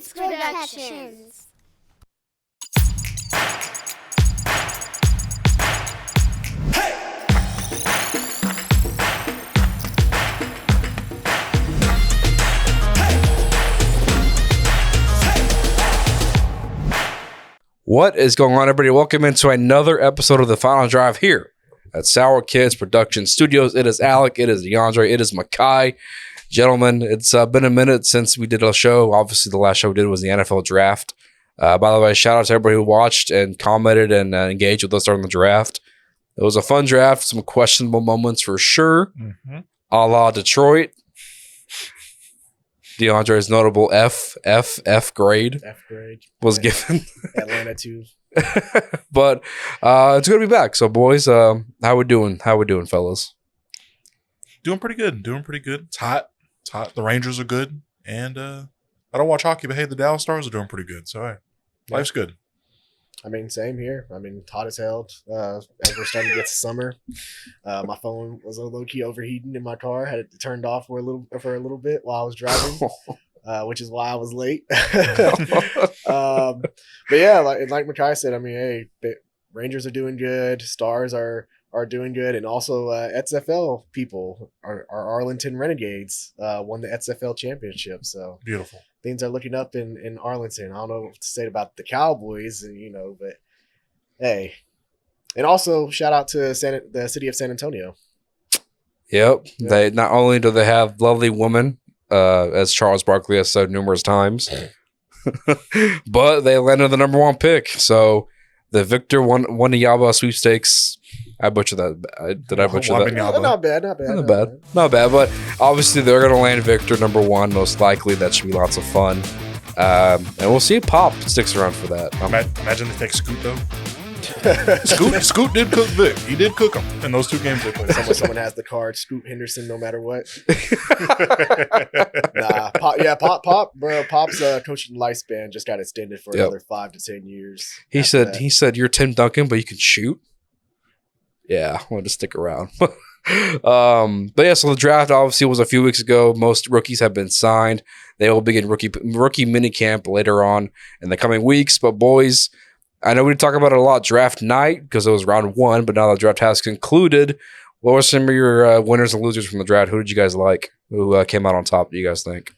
Sourkidsproductions. What is going on, everybody? Welcome into another episode of The Final Drive here at Sour Kids Production Studios. It is Alec, it is DeAndre, it is Makai. Gentlemen, it's been a minute since we did a show. Obviously, the last show we did was the NFL Draft. By the way, shout out to everybody who watched and commented and engaged with us during the draft. It was a fun draft, some questionable moments for sure, a la Detroit. DeAndre's notable F grade was given. Atlanta too. But it's good to be back. So, boys, how we doing? How we doing, fellas? Doing pretty good. It's hot. The Rangers are good. And I don't watch hockey, but hey, the Dallas Stars are doing pretty good. So, hey, life's good. I mean, same here. I mean, hot as hell. As we're starting to get to summer, my phone was a low key overheating in my car. Had it turned off for a little bit while I was driving, which is why I was late. But yeah, like Makai said, I mean, hey, the Rangers are doing good. Stars are doing good, and also XFL people, our Arlington Renegades, won the XFL championship. So Beautiful. Things are looking up in Arlington. I don't know what to say about the Cowboys, but hey. And also, shout out to the city of San Antonio. Yep. They not only do they have lovely women, as Charles Barkley has said numerous times, but they landed the number one pick. So the victor won the Yaba sweepstakes. I butchered that. Did I butcher that? Not bad. But obviously they're going to land victor number one, most likely. That should be lots of fun. And we'll see if Pop sticks around for that. Imagine they take Scoot, though. Scoot did cook Vic. He did cook him in those two games they played. Someone has the card, Scoot Henderson, no matter what. Pop, bro. Pop's coaching lifespan just got extended for another 5 to 10 years. He said, "You're Tim Duncan, but you can shoot." Yeah, I wanted to stick around. But yeah, so the draft obviously was a few weeks ago. Most rookies have been signed. They will begin rookie mini camp later on in the coming weeks. But boys, I know we talk about it a lot draft night because it was round one, but now the draft has concluded. What were some of your winners and losers from the draft? Who did you guys like? Who came out on top, do you guys think?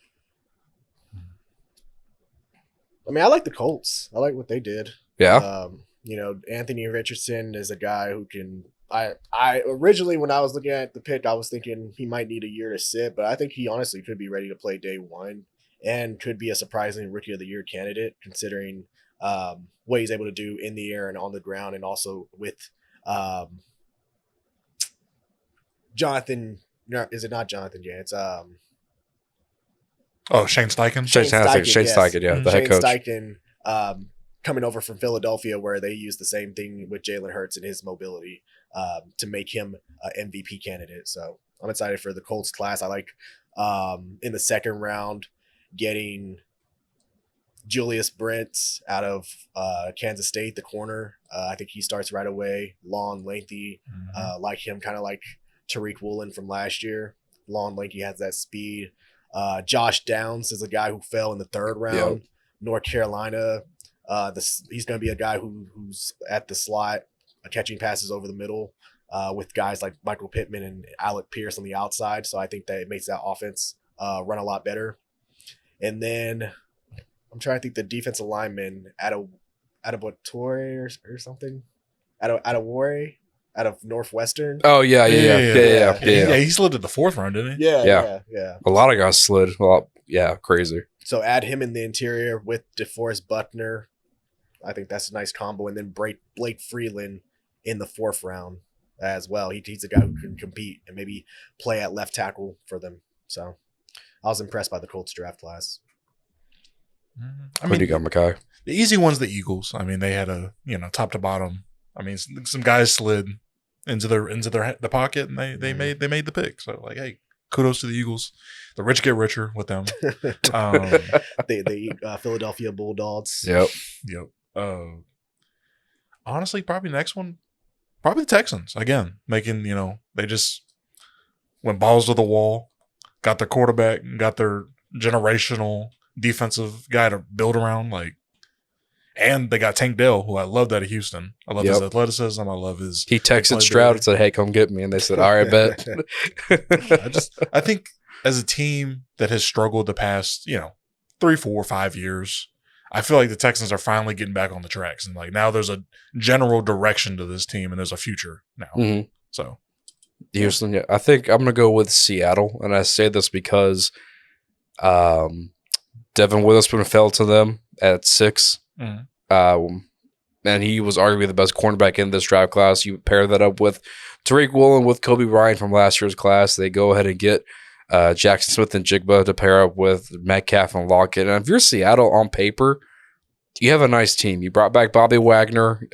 I mean, I like the Colts. I like what they did. Yeah. Anthony Richardson is a guy who can. I originally, when I was looking at the pick, I was thinking he might need a year to sit, but I think he honestly could be ready to play day one and could be a surprising rookie of the year candidate, considering what he's able to do in the air and on the ground, and also with Jonathan. Is it not Jonathan? Yeah, it's Shane Steichen. Shane Steichen, yeah, the head coach. Shane Steichen coming over from Philadelphia, where they use the same thing with Jalen Hurts and his mobility to make him an MVP candidate. So I'm excited for the Colts class. I like in the second round getting Julius Brent out of Kansas State, the corner. I think he starts right away. Long, lengthy, like him, kind of like Tariq Woolen from last year. Long, lengthy, has that speed. Josh Downs is a guy who fell in the third round. North Carolina. He's going to be a guy who's at the slot, catching passes over the middle with guys like Michael Pittman and Alec Pierce on the outside. So I think that it makes that offense run a lot better. And then I'm trying to think the defensive lineman out of or something, out of Northwestern. Oh yeah. He slid to the fourth round, didn't he? Yeah. A lot of guys slid. Well, yeah, crazy. So add him in the interior with DeForest Buckner. I think that's a nice combo. And then Blake Freeland in the fourth round as well. He's a guy who can compete and maybe play at left tackle for them. So I was impressed by the Colts draft class. What do you got, Makai? The easy one's the Eagles. I mean, they had top to bottom. I mean, some guys slid into the pocket and they made the pick. So like, hey, kudos to the Eagles. The rich get richer with them. The Philadelphia Bulldogs. Yep. Honestly, probably next one, probably the Texans again. Making they just went balls to the wall, got their quarterback, got their generational defensive guy to build around. Like, and they got Tank Dell, who I loved out of Houston. I love his athleticism. I love his. He texted Stroud and said, "Hey, come get me," and they said, "All right, bet." I think as a team that has struggled the past, 3, 4, 5 years, I feel like the Texans are finally getting back on the tracks, and like now there's a general direction to this team, and there's a future now. Mm-hmm. So, Houston, yeah, I think I'm gonna go with Seattle, and I say this because Devin Witherspoon fell to them at 6, and he was arguably the best cornerback in this draft class. You pair that up with Tariq Woolen with Kobe Bryant from last year's class, they go ahead and get Jackson Smith and Jigba to pair up with Metcalf and Lockett. And if you're Seattle on paper, you have a nice team. You brought back Bobby Wagner.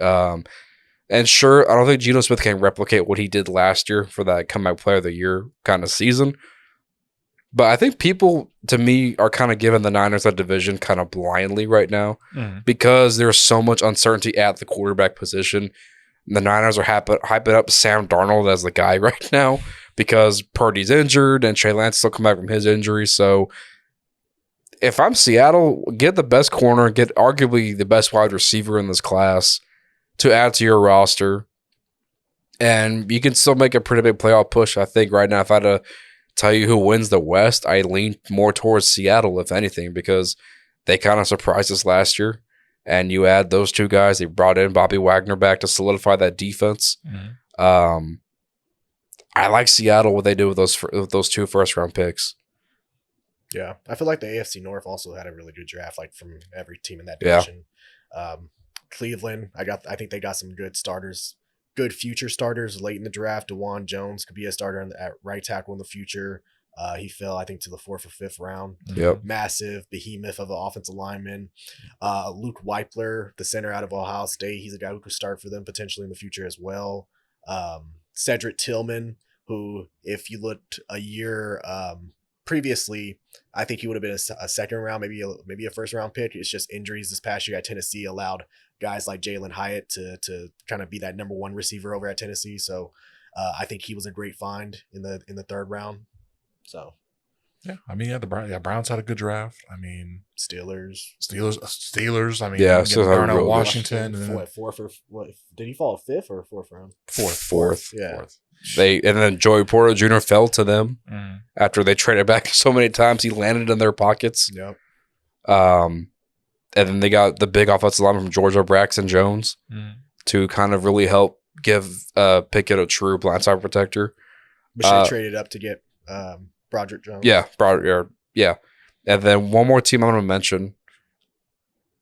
And sure, I don't think Geno Smith can replicate what he did last year for that comeback player of the year kind of season. But I think people, to me, are kind of giving the Niners that division kind of blindly right now because there's so much uncertainty at the quarterback position. The Niners are hyping up Sam Darnold as the guy right now because Purdy's injured and Trey Lance still come back from his injury. So if I'm Seattle, get the best corner, get arguably the best wide receiver in this class to add to your roster. And you can still make a pretty big playoff push. I think right now, if I had to tell you who wins the West, I lean more towards Seattle, if anything, because they kind of surprised us last year. And you add those two guys, they brought in Bobby Wagner back to solidify that defense. I like Seattle, what they do with those 2 first-round picks. Yeah, I feel like the AFC North also had a really good draft, like from every team in that division. Cleveland, I think they got some good starters, good future starters late in the draft. DeJuan Jones could be a starter at right tackle in the future. He fell, I think, to the 4th or 5th round. Yep. Massive behemoth of an offensive lineman. Luke Weipler, the center out of Ohio State. He's a guy who could start for them potentially in the future as well. Cedric Tillman, who, if you looked a year previously, I think he would have been a second round, maybe a first round pick. It's just injuries this past year at Tennessee allowed guys like Jalen Hyatt to kind of be that number 1 receiver over at Tennessee. So I think he was a great find in the 3rd round. So yeah, I mean, the Browns had a good draft. I mean, Steelers. I mean, yeah, so Darnell Washington. What did he fall 5th or 4th round? Fourth. Yeah. 4th. And then Joey Porter Jr. fell to them after they traded back so many times. He landed in their pockets. Yep. And then they got the big offensive lineman from Georgia, Braxton Jones, to kind of really help give Pickett a true blindside protector. But should have traded up to get Broderick Jones. Yeah. And then one more team I'm going to mention.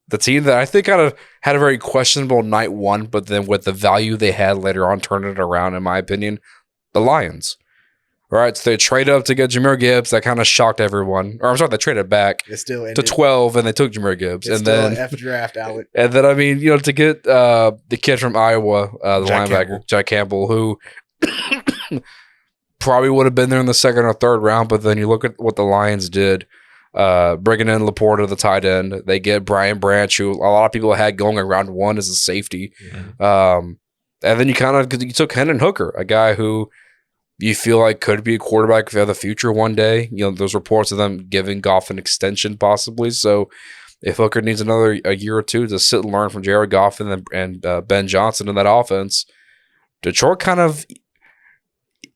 The team that I think kind of had a very questionable night 1, but then with the value they had later on, turned it around, in my opinion, the Lions. All right, so they trade up to get Jahmyr Gibbs. That kind of shocked everyone. Or I'm sorry, they traded back to 12, and they took Jahmyr Gibbs. It's and still then an F draft, Alec. And then, I mean, to get the kid from Iowa, the linebacker, Jack Campbell, who probably would have been there in the 2nd or 3rd round, but then you look at what the Lions did. Bringing in Laporta, the tight end. They get Brian Branch, who a lot of people had going in round 1 as a safety. And then you took Hendon Hooker, a guy who you feel like could be a quarterback for the future one day. There's reports of them giving Goff an extension possibly. So if Hooker needs a year or 2 to sit and learn from Jared Goff and Ben Johnson in that offense, Detroit kind of,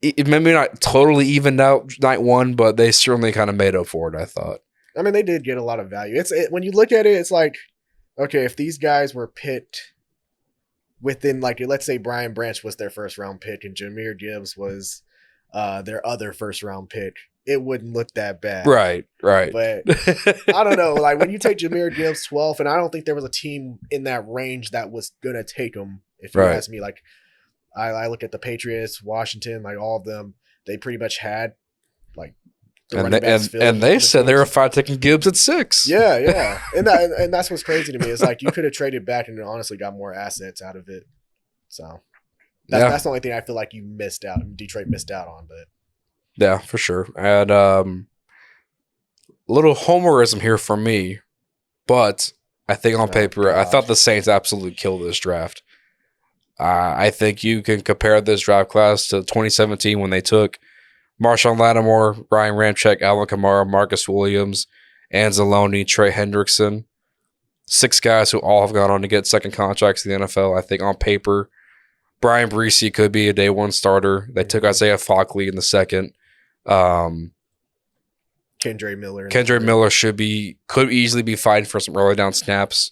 it maybe not totally evened out night 1, but they certainly kind of made up for it, I thought. I mean, they did get a lot of value. When you look at it, it's like, okay, if these guys were picked within, like, let's say Brian Branch was their 1st round pick and Jahmyr Gibbs was their other 1st round pick, it wouldn't look that bad. Right. But I don't know. Like, when you take Jahmyr Gibbs 12th, and I don't think there was a team in that range that was going to take him, if you ask me. Like, I look at the Patriots, Washington, like all of them, they pretty much had, like, and they said they were fine taking Gibbs at 6. Yeah. And that's what's crazy to me. It's like you could have traded back and honestly got more assets out of it. So that's the only thing I feel like Detroit missed out on. But yeah, for sure. And a little homerism here for me, but I think on paper, I thought the Saints absolutely killed this draft. I think you can compare this draft class to 2017 when they took Marshawn Lattimore, Ryan Ramczyk, Alvin Kamara, Marcus Williams, Anzalone, Trey Hendrickson. 6 guys who all have gone on to get second contracts in the NFL. I think on paper, Brian Breesy could be a day one starter. They took Isaiah Fockley in the second. Kendra Miller Could easily be fighting for some early down snaps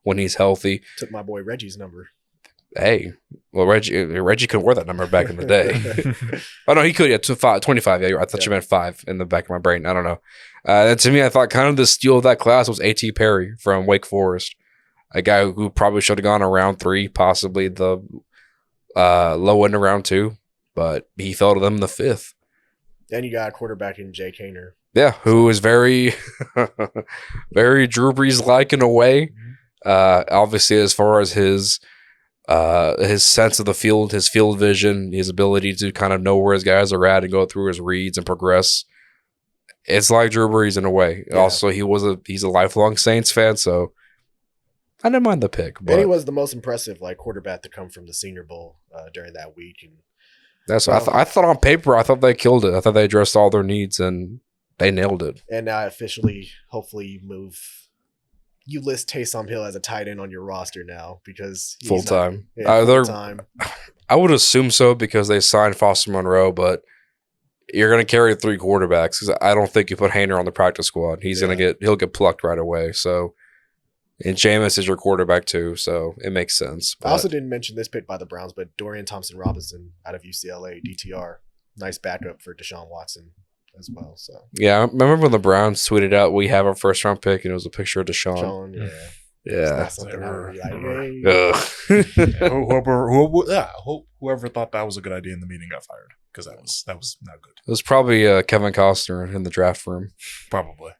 when he's healthy. Took my boy Reggie's number. Hey, well, Reggie could wear that number back in the day. Oh, no, he could. Yeah, 25. Yeah, I thought you meant 5 in the back of my brain. I don't know. And to me, I thought kind of the steal of that class was A.T. Perry from Wake Forest, a guy who probably should have gone around 3, possibly the low end of round 2, but he fell to them in the 5th. Then you got a quarterback in Jay Kaner. Yeah, who is very, very Drew Brees-like in a way. Obviously, as far as his sense of the field, his field vision, his ability to kind of know where his guys are at and go through his reads and progress. It's like Drew Brees in a way. Yeah. Also, he's a lifelong Saints fan, so I didn't mind the pick. But and he was the most impressive quarterback to come from the Senior Bowl during that week. And that's what I thought on paper. I thought they killed it. I thought they addressed all their needs and they nailed it. And now officially, hopefully, you list Taysom Hill as a tight end on your roster now because full time. Full time. I would assume so because they signed Foster Monroe, but you're going to carry 3 quarterbacks because I don't think you put Haener on the practice squad. He'll get plucked right away. So, and Jameis is your quarterback too, so it makes sense. I also didn't mention this pick by the Browns, but Dorian Thompson-Robinson out of UCLA, DTR, nice backup for Deshaun Watson as well. So yeah, I remember when the Browns tweeted out we have our first round pick and it was a picture of Deshaun. Yeah. Whoever thought that was a good idea in the meeting got fired because that was not good. It was probably Kevin Costner in the draft room. Probably.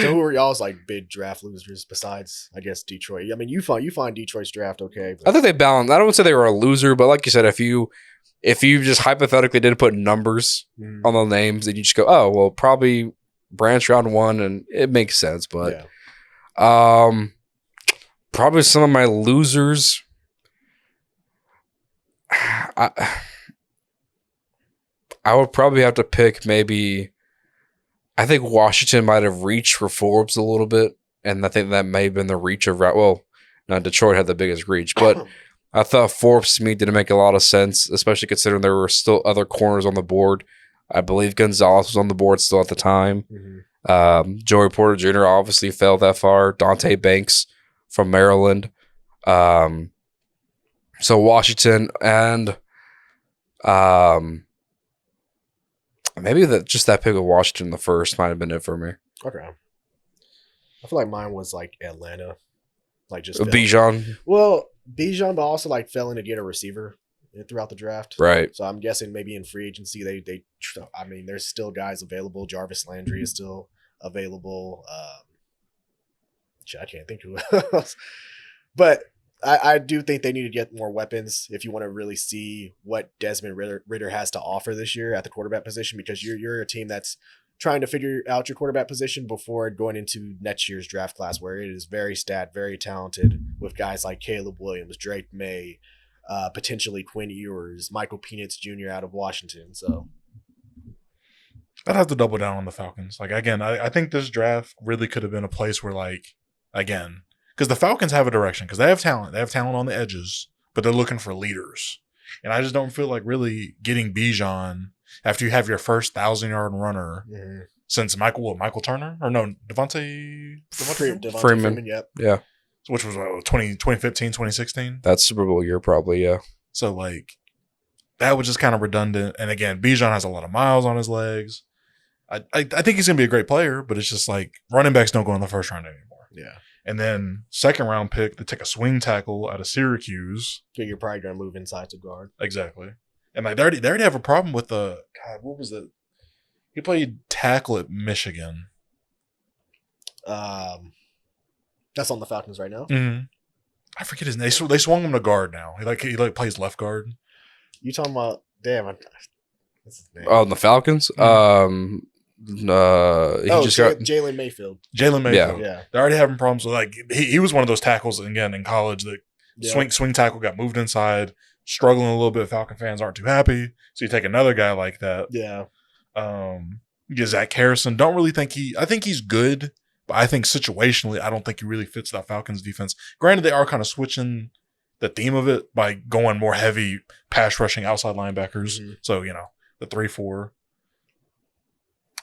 So who are y'all's big draft losers besides, I guess, Detroit? I mean, you find Detroit's draft okay. But I think they balanced. I don't want to say they were a loser, but like you said, if you just hypothetically didn't put numbers on the names, then you just go, oh, well, probably branch round 1, and it makes sense. But probably some of my losers. I would probably have to pick maybe. I think Washington might have reached for Forbes a little bit, and I think that may have been the reach of Detroit had the biggest reach, but I thought Forbes to me didn't make a lot of sense, especially considering there were still other corners on the board. I believe Gonzalez was on the board still at the time. Joey Porter Jr. obviously fell that far. Dante Banks from Maryland. So Washington and maybe that pick of Washington in the first might have been it for me. Okay. I feel like mine was Atlanta. Just Bijan. Well, Bijan, but also fell in to get a receiver throughout the draft. Right. So I'm guessing maybe in free agency there's still guys available. Jarvis Landry is still available. I can't think who else. But I do think they need to get more weapons if you want to really see what Desmond Ridder has to offer this year at the quarterback position, because you're a team that's trying to figure out your quarterback position before going into next year's draft class, where it is very very talented with guys like Caleb Williams, Drake May, potentially Quinn Ewers, Michael Penix Jr. out of Washington. So I'd have to double down on the Falcons. Again, I think this draft really could have been a place where again, because the Falcons have a direction, because they have talent. They have talent on the edges, but they're looking for leaders. And I just don't feel like really getting Bijan after you have your first 1,000-yard runner since Michael Turner? Or no, Devontae Freeman. Yep. Yeah. Which was 2015, 2016? That's Super Bowl year probably, yeah. So, that was just kind of redundant. And again, Bijan has a lot of miles on his legs. I think he's going to be a great player, but it's just running backs don't go in the first round anymore. Yeah. And then second round pick to take a swing tackle out of Syracuse. So you're probably going to move inside to guard. Exactly. And they already have a problem with what was it? He played tackle at Michigan. That's on the Falcons right now. Mm-hmm. I forget his name. They swung him to guard now. He plays left guard. You talking about? Damn, what's his name? Oh, the Falcons. Mm-hmm. Jalen Mayfield. Jalen Mayfield. Yeah. They're already having problems with he was one of those tackles again in college that swing tackle got moved inside, struggling a little bit. Falcon fans aren't too happy, so you take another guy like that. Yeah. Yeah, Zach Harrison. Don't really think I think he's good, but I think situationally, I don't think he really fits that Falcons defense. Granted, they are kind of switching the theme of it by going more heavy pass rushing outside linebackers. Mm-hmm. So, the 3-4.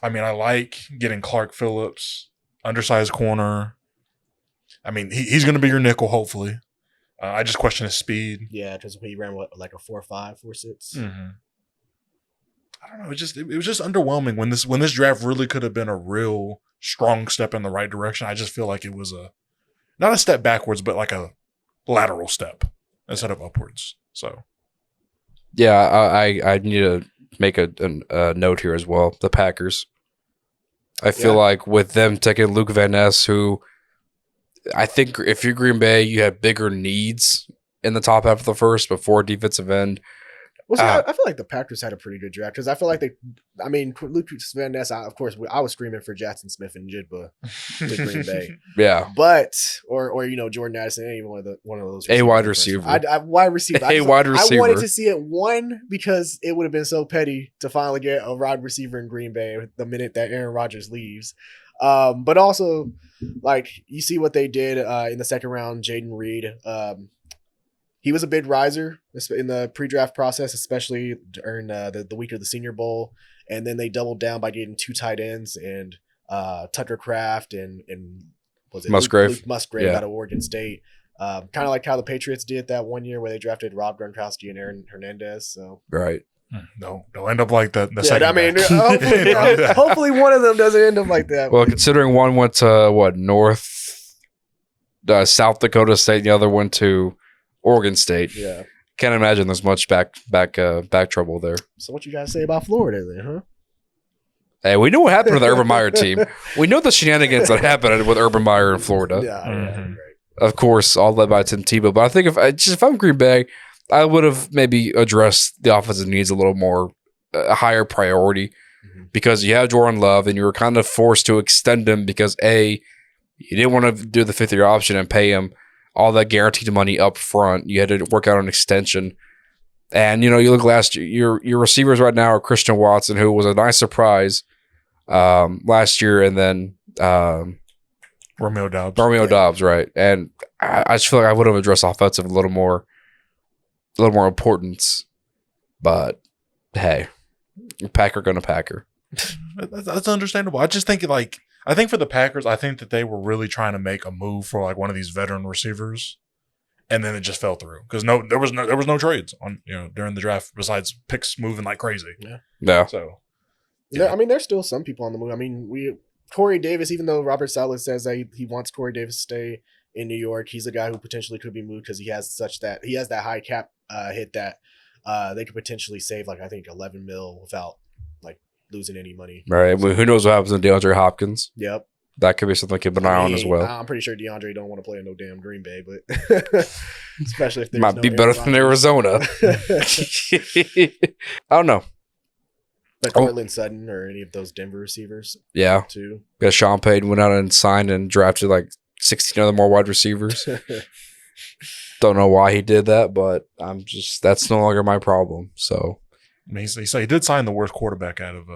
I mean, I like getting Clark Phillips, undersized corner. I mean, he's going to be your nickel, hopefully. I just question his speed. Yeah, because he ran like a 4.5, 4.6. Mm-hmm. I don't know. It was just underwhelming when this draft really could have been a real strong step in the right direction. I just feel like it was not a step backwards, but like a lateral step instead of upwards. So, yeah, I need to make a note here as well. The Packers. I feel like with them taking Luke Van Ness, who I think if you're Green Bay, you have bigger needs in the top half of the first before defensive end. Well, I feel like the Packers had a pretty good draft because I feel like Luke Van Ness, of course, I was screaming for Jackson Smith and Jigba with Green Bay. Yeah. But, or Jordan Addison, any one of those. A wide receiver. Wide receiver. Wide receiver. I wanted to see it, one, because it would have been so petty to finally get a wide receiver in Green Bay the minute that Aaron Rodgers leaves. But also, like, you see what they did in the second round, Jaden Reed. He was a big riser in the pre-draft process, especially during the week of the Senior Bowl. And then they doubled down by getting 2 tight ends and Tucker Kraft and was it Musgrave? Luke Musgrave out of Oregon State. Kind of like how the Patriots did that one year where they drafted Rob Gronkowski and Aaron Hernandez. So right. No, don't end up like that. Hopefully one of them doesn't end up like that. Well, considering one went to South Dakota State, and the other went to Oregon State. Yeah. Can't imagine there's much back trouble there. So what you guys say about Florida then, huh? Hey, we know what happened to the Urban Meyer team. We know the shenanigans that happened with Urban Meyer in Florida. Yeah, right. Of course, all led by Tim Tebow. But I think if I'm Green Bay, I would have maybe addressed the offensive needs a little more, a higher priority, because you have Jordan Love and you were kind of forced to extend him because you didn't want to do the 5th-year option and pay him all that guaranteed money up front. You had to work out an extension. And, you look last year, your receivers right now are Christian Watson, who was a nice surprise last year, and then Romeo Doubs. Doubs, right. And I just feel like I would have addressed offensive a little more importance. But, hey, Packer gonna Packer. That's understandable. I just think I think for the Packers, I think that they were really trying to make a move for like one of these veteran receivers, and then it just fell through because there was no trades on during the draft besides picks moving like crazy. Yeah. So, I mean, there's still some people on the move. I mean, Corey Davis, even though Robert Saleh says that he wants Corey Davis to stay in New York, he's a guy who potentially could be moved because he has that high cap hit that they could potentially save like I think $11 million without losing any money. Right. Who knows what happens to DeAndre Hopkins? Yep. That could be something to keep an eye on as well. I'm pretty sure DeAndre don't want to play in no damn Green Bay, but especially if there's might be better than Arizona. I don't know. But Cortland Sutton or any of those Denver receivers. Yeah. Too. Yeah, Sean Payton went out and signed and drafted like 16 other more wide receivers. Don't know why he did that, but that's no longer my problem. So I mean, he did sign the worst quarterback out of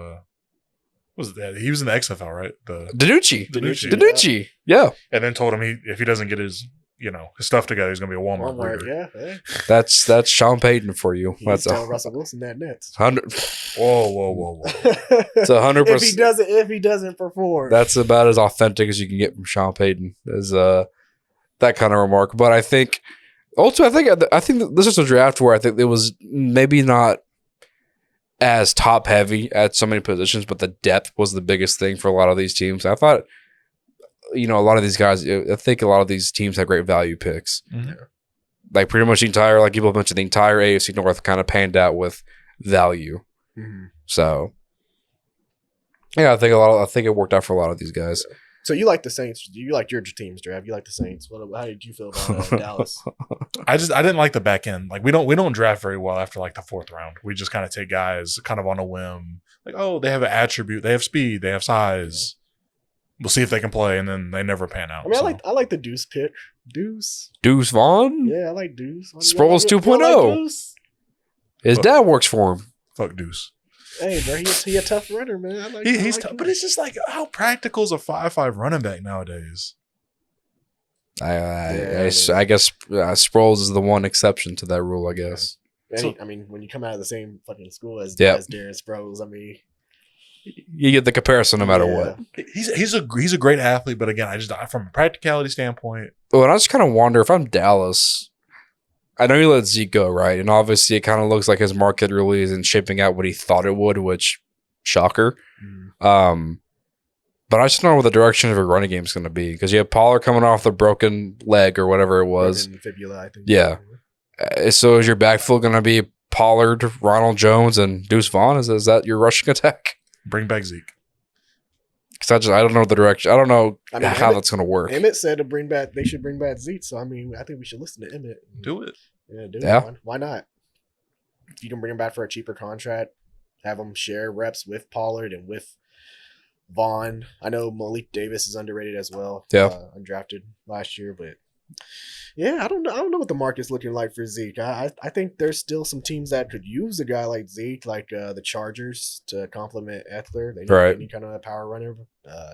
was that he was in the XFL, right? DiNucci. Yeah. And then told him if he doesn't get his stuff together, he's gonna be a Walmart breeder. Yeah. That's Sean Payton for you. That's Russell Wilson that Nets. 100. Whoa. It's 100%. If he doesn't perform, that's about as authentic as you can get from Sean Payton. Is that kind of remark? But I think this is a draft where I think it was maybe not as top heavy at so many positions, but the depth was the biggest thing for a lot of these teams. I thought, a lot of these guys, I think a lot of these teams had great value picks. Mm-hmm. Like pretty much the entire AFC North kind of panned out with value. Mm-hmm. So, yeah, I think it worked out for a lot of these guys. So you like the Saints? You like your team's draft? You like the Saints? How did you feel about Dallas? I didn't like the back end. Like we don't draft very well after like the 4th round. We just kind of take guys kind of on a whim. Like, oh, they have an attribute, they have speed, they have size. We'll see if they can play, and then they never pan out. I mean, I like the Deuce pick. Deuce Vaughn. Yeah, I like Deuce. Sproles 2.0. His dad works for him. Fuck Deuce. Hey, bro, he a tough runner, man. He's tough, but it's just like how practical is a 5'5" running back nowadays? I guess Sproles is the one exception to that rule, I guess. So, I mean, when you come out of the same fucking school as Yep. Darren Sproles, I mean, You get the comparison no matter what. He's a great athlete, but again, from a practicality standpoint, Well, and I just kind of wonder if I'm Dallas. I know you let Zeke go, right? And obviously, it kind of looks like his market really isn't shaping out what he thought it would, which shocker. But I just don't know what the direction of a running game is going to be because you have Pollard coming off the broken leg or whatever it was. Broken fibula, I think. Yeah. So is your backfield going to be Pollard, Ronald Jones, and Deuce Vaughn? Is that your rushing attack? bring back Zeke. Because I don't know the direction. I don't know how Emmett, that's going to work. Emmett said they should bring back Zeke. So I mean, I think we should listen to Emmett. Do it. Yeah, Why not? If you can bring him back for a cheaper contract, have him share reps with Pollard and with Vaughn. I know Malik Davis is underrated as well. Yeah, undrafted last year, but yeah, I don't know what the market's looking like for Zeke. I think there's still some teams that could use a guy like Zeke, like the Chargers, to complement Eckler. They need any kind of a power runner.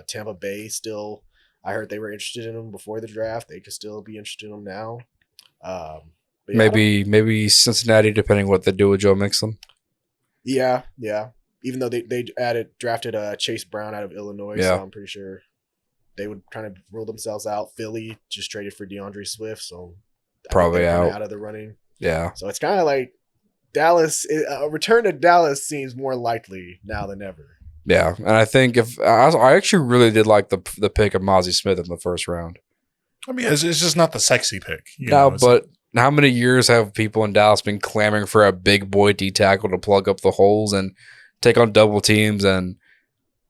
Tampa Bay still, I heard they were interested in him before the draft. They could still be interested in him now. Yeah, maybe Cincinnati, depending what they do with Joe Mixon. Yeah. Even though they drafted Chase Brown out of Illinois, so I'm pretty sure they would kind of rule themselves out. Philly just traded for DeAndre Swift, so probably out of the running. Yeah. So it's kind of like Dallas. A return to Dallas seems more likely now than ever. Yeah, and I think I actually really did like the pick of Mozzie Smith in the first round. I mean, it's just not the sexy pick. But how many years have people in Dallas been clamoring for a big boy D tackle to plug up the holes and take on double teams, and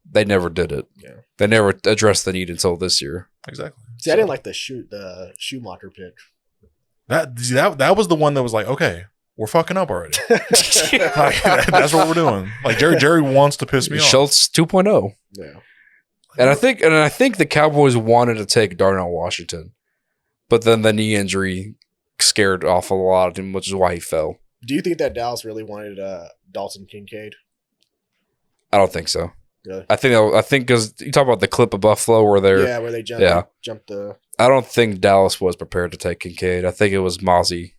they never did it. Yeah. They never addressed the need until this year. Exactly. See, I didn't like the Schumacher pick. That was the one that was like, okay, we're fucking up already. That's what we're doing. Like Jerry wants to piss me off. Schultz 2.0. Yeah. And I think the Cowboys wanted to take Darnell Washington, but then the knee injury scared off a lot of him, which is why he fell. Do you think that Dallas really wanted Dalton Kincaid? I don't think so. Really? I think because you talk about the clip of Buffalo where they jumped the. I don't think Dallas was prepared to take Kincaid. I think it was Mozzie.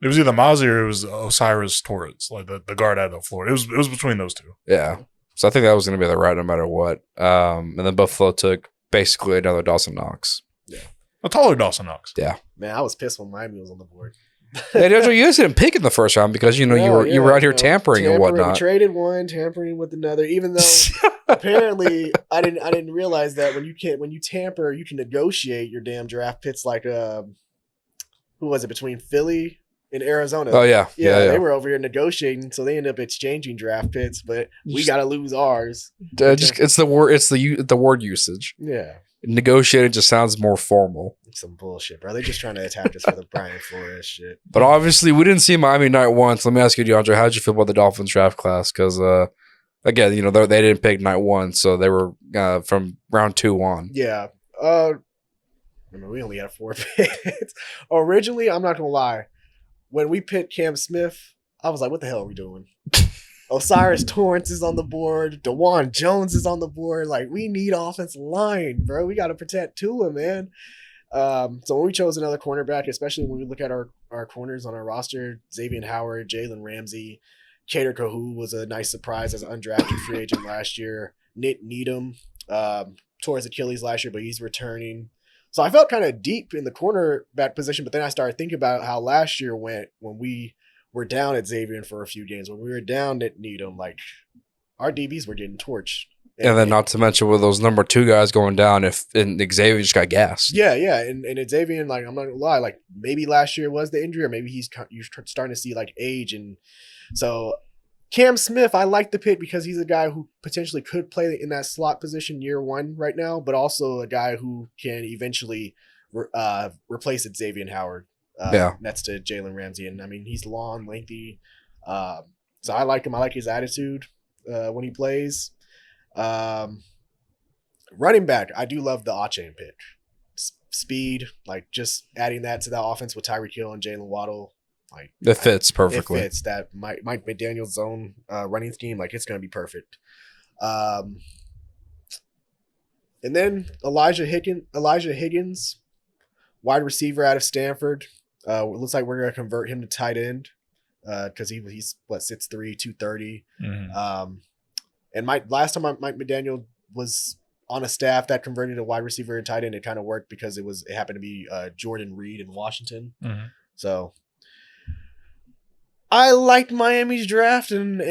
It was either Mozzie or it was Osiris Torres, like the guard out of Florida. It was between those two. Yeah. So I think that was going to be the right no matter what. And then Buffalo took basically another Dawson Knox. Yeah. A taller Dawson Knox. Yeah. Man, I was pissed when Miami was on the board. You guys didn't pick in the first round because you were out here tampering and whatnot. Traded one, tampering with another. Even though apparently I didn't realize that when you tamper, you can negotiate your damn draft picks. Like who was it between Philly and Arizona? Oh yeah. They were over here negotiating, so they ended up exchanging draft picks, but we got to lose ours. It's the word. It's the word usage. Yeah. Negotiating just sounds more formal. Some bullshit, bro. They're just trying to attack us for the Brian Flores shit. But obviously, we didn't see Miami night one. So let me ask you, DeAndre, how did you feel about the Dolphins draft class? Because again, they didn't pick night one, so they were from round 2 on. Yeah. We only had 4 picks. Originally, I'm not gonna lie, when we picked Cam Smith, I was like, "What the hell are we doing?" Osiris Torrance is on the board. DeJuan Jones is on the board. Like, we need offensive line, bro. We got to protect Tua, man. So when we chose another cornerback, especially when we look at our corners on our roster, Xavier Howard, Jalen Ramsey, Kader Kahu was a nice surprise as an undrafted free agent last year. Nick Needham tore his Achilles last year, but he's returning. So I felt kind of deep in the cornerback position, but then I started thinking about how last year went when we were down at Xavier for a few games. When we were down at Needham, like, our DBs were getting torched. And then not to mention with those number 2 guys going down, and Xavier just got gassed. Yeah. And Xavier, like, I'm not gonna lie, like, maybe last year was the injury, or maybe you're starting to see like age. And so Cam Smith, I like the pick because he's a guy who potentially could play in that slot position year 1 right now, but also a guy who can eventually replace Xavier Howard. Next to Jalen Ramsey. And I mean, he's long, lengthy. So I like him. I like his attitude when he plays. Running back, I do love the Achane pick. Speed, like just adding that to that offense with Tyreek Hill and Jalen Waddle Like It fits it perfectly. fits that Mike McDaniel's zone running scheme. Like it's going to be perfect. And then Elijah Higgins, wide receiver out of Stanford. It looks like we're going to convert him to tight end because he's what 6'3", 230. And last time Mike McDaniel was on a staff that converted a wide receiver and tight end, it kind of worked because it happened to be Jordan Reed in Washington. So I liked Miami's draft and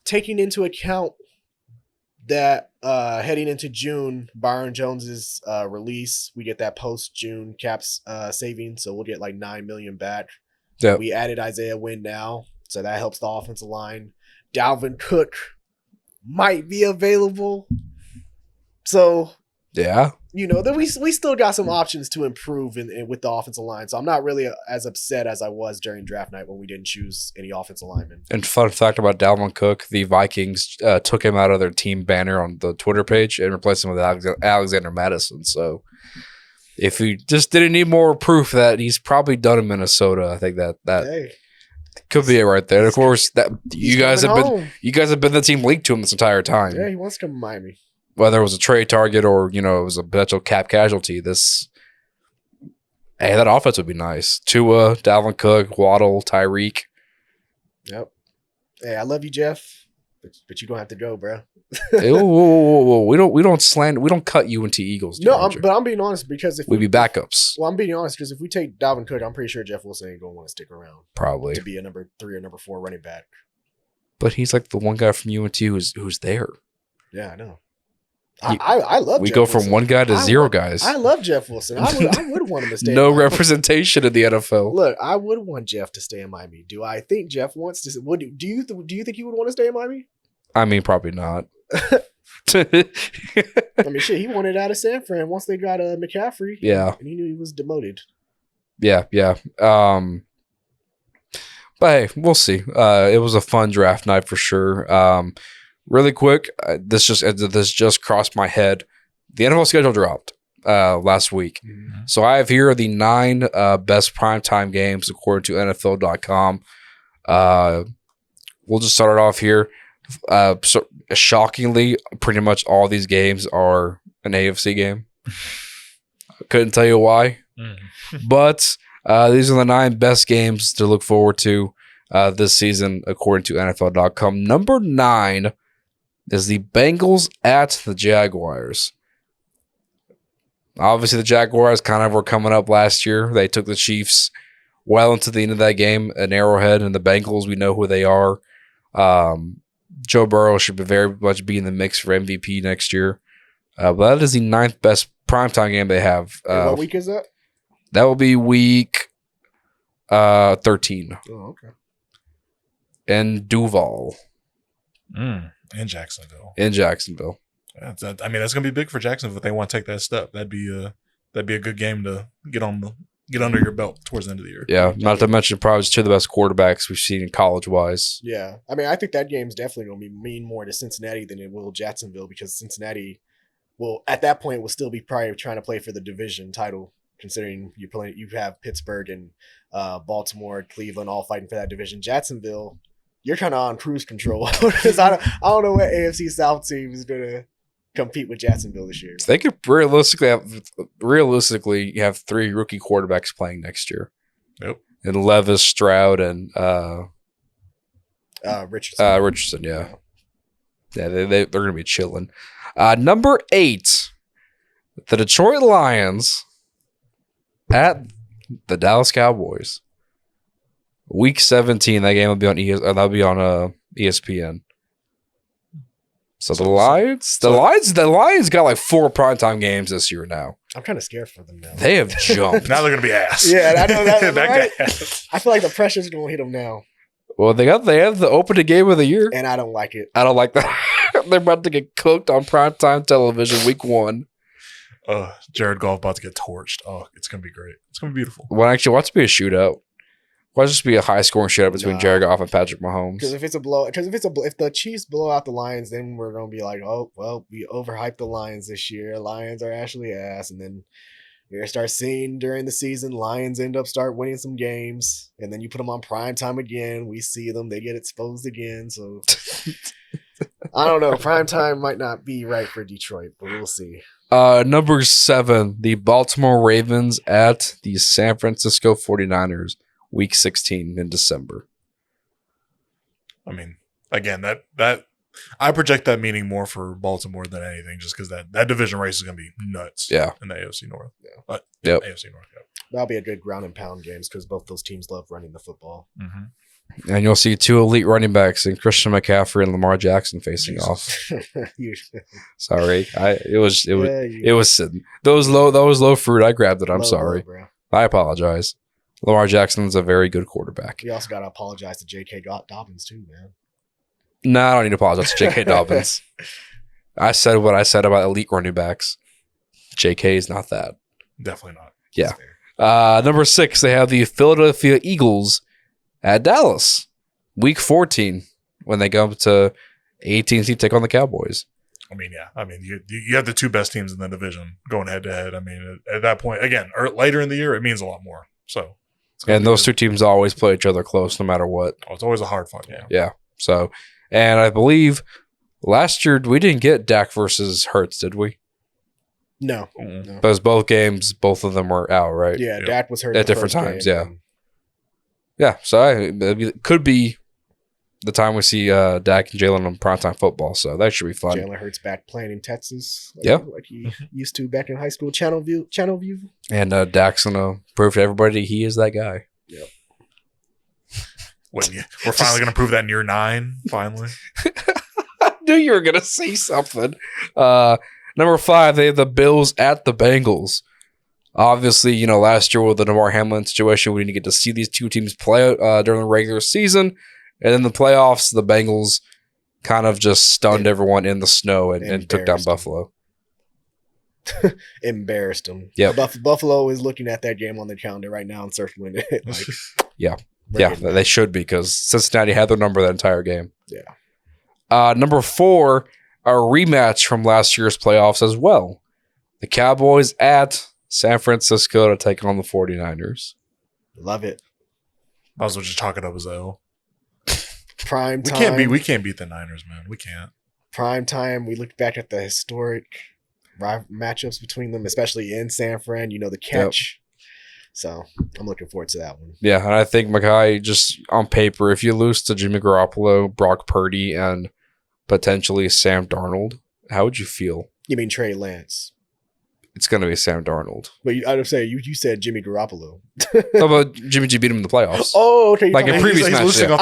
taking into account that heading into June, Byron Jones's release, we get that post-June caps saving, so we'll get like $9 million back. Yep. We added Isaiah Wynn now, so that helps the offensive line. Dalvin Cook might be available, so Yeah. then we still got some options to improve with the offensive line. So I'm not really as upset as I was during draft night when we didn't choose any offensive linemen. And fun fact about Dalvin Cook, the Vikings took him out of their team banner on the Twitter page and replaced him with Alexander Madison. So if you just didn't need more proof that he's probably done in Minnesota, I think that Hey, could be it right there. And of course, that you guys have home. been the team linked to him this entire time. Yeah, he wants to come to Miami. Whether it was a trade target or it was a potential cap casualty, that offense would be nice. Tua, Dalvin Cook, Waddle, Tyreek. Yep. Hey, I love you, Jeff, but you don't have to go, bro. Hey, whoa. We don't cut you into Eagles. No, but I'm being honest because if we'd be backups. Well, I'm being honest because if we take Dalvin Cook, I'm pretty sure Jeff Wilson ain't gonna want to stick around Probably. to be a number 3 or number 4 running back. But he's like the one guy from UNT who's there. Yeah, I know. I love. We Jeff go from Wilson. one guy to zero guys. I love Jeff Wilson. I would want him to stay. No in Miami. representation in the NFL. Look, I would want Jeff to stay in Miami. Do I think Jeff wants to? Do you think he would want to stay in Miami? I mean, probably not. I mean, shit, he wanted out of San Fran once they got McCaffrey. Yeah, and he knew he was demoted. Yeah. But hey, we'll see. It was a fun draft night for sure. Really quick, this just crossed my head. The NFL schedule dropped last week. So I have here the 9 best primetime games according to NFL.com. We'll just start it off here. So shockingly, pretty much all these games are an AFC game. Couldn't tell you why. But these are the 9 best games to look forward to this season according to NFL.com. Number 9 is the Bengals at the Jaguars. Obviously, the Jaguars kind of were coming up last year. They took the Chiefs well into the end of that game at Arrowhead, and the Bengals, we know who they are. Joe Burrow should very much be in the mix for MVP next year. But that is the 9th best primetime game they have. What week is that? That will be week 13. Oh, okay. In Duval. In Jacksonville. Yeah, that's going to be big for Jacksonville if they want to take that step. That'd be a good game to get under your belt towards the end of the year. Yeah, not to mention probably 2 of the best quarterbacks we've seen in college-wise. Yeah, I mean, I think that game's definitely going to mean more to Cincinnati than it will Jacksonville because Cincinnati will, at that point, will still be probably trying to play for the division title, considering you have Pittsburgh and Baltimore, Cleveland all fighting for that division. Jacksonville, you're kind of on cruise control because I don't know what AFC South team is going to compete with Jacksonville this year. They could realistically have 3 rookie quarterbacks playing next year. Yep. And Levis, Stroud, and Richardson. Richardson, yeah. Yeah, they're going to be chilling. Number 8, the Detroit Lions at the Dallas Cowboys. Week 17, that game will be on ESPN. So the Lions got like 4 primetime games this year now. I'm kind of scared for them now. They have jumped. Now they're going to be ass. Yeah, I know that. Back Right? to ass. I feel like the pressure's going to hit them now, Well, they have the opening game of the year. and I don't like it. I don't like that. They're about to get cooked on primetime television week 1. Jared Goff about to get torched. Oh, it's going to be great. It's going to be beautiful. Well, actually, watch it be a shootout. Watch this be a high scoring shootout between Jared Goff and Patrick Mahomes. Because if the Chiefs blow out the Lions, then we're gonna be like, oh well, we overhyped the Lions this year. Lions are actually ass, and then You're gonna start seeing during the season, Lions start winning some games, and then you put them on prime time again. We see them, they get exposed again. So I don't know. Prime time might not be right for Detroit, but we'll see. Number 7, the Baltimore Ravens at the San Francisco 49ers, week 16 in December. I mean, again, that I project that meaning more for Baltimore than anything, just because that division race is going to be nuts. Yeah. In the AFC North. Yeah. Yep. AFC North. Yep. That'll be a good ground and pound games because both those teams love running the football. Mm-hmm. And you'll see 2 elite running backs in Christian McCaffrey and Lamar Jackson facing off. Sorry, it was those low fruit. I grabbed it. I'm sorry. Bro. I apologize. Lamar Jackson's a very good quarterback. You also got to apologize to J.K. Dobbins too, man. No, I don't need to apologize to J.K. Dobbins. I said what I said about elite running backs. J.K. is not that. Definitely not. Yeah. Number 6, they have the Philadelphia Eagles at Dallas, week 14, when they go to AT&T to take on the Cowboys. I mean, yeah. I mean, you have the 2 best teams in the division going head to head. I mean, at that point, again, later in the year, it means a lot more. So, and those 2 teams always play each other close, no matter what. Oh, it's always a hard fight. Yeah. So, and I believe last year we didn't get Dak versus Hurts, did we? No. Because both games, both of them were out, right? Yeah, Dak was hurt at different times. Yeah. Yeah, so it could be the time we see Dak and Jalen on primetime football, so that should be fun. Jalen Hurts back playing in Texas, like he used to back in high school. Channel View, and Dak's gonna prove to everybody he is that guy. Yep. We're finally gonna prove that in year 9. Finally, I knew you were gonna say something. Number 5, they have the Bills at the Bengals. Obviously, last year with the Damar Hamlin situation, we didn't get to see these 2 teams play during the regular season. And in the playoffs, the Bengals kind of just stunned everyone in the snow and took down Buffalo. Embarrassed them. Yeah. Buffalo is looking at that game on the calendar right now and circling it. Yeah, they should be because Cincinnati had their number that entire game. Yeah. Number 4, a rematch from last year's playoffs as well. The Cowboys at San Francisco to take on the 49ers. Love it. I was just chalk it up as L. Prime time. We can't beat the Niners, man. We can't. Prime time. We looked back at the historic matchups between them, especially in San Fran. The catch. Yep. So I'm looking forward to that one. Yeah, and I think Mackay, just on paper, if you lose to Jimmy Garoppolo, Brock Purdy, and potentially Sam Darnold, how would you feel? You mean Trey Lance? It's going to be Sam Darnold. But I would say you said Jimmy Garoppolo. How about Jimmy G beat him in the playoffs? Oh, okay. Like in previous matches. Yeah.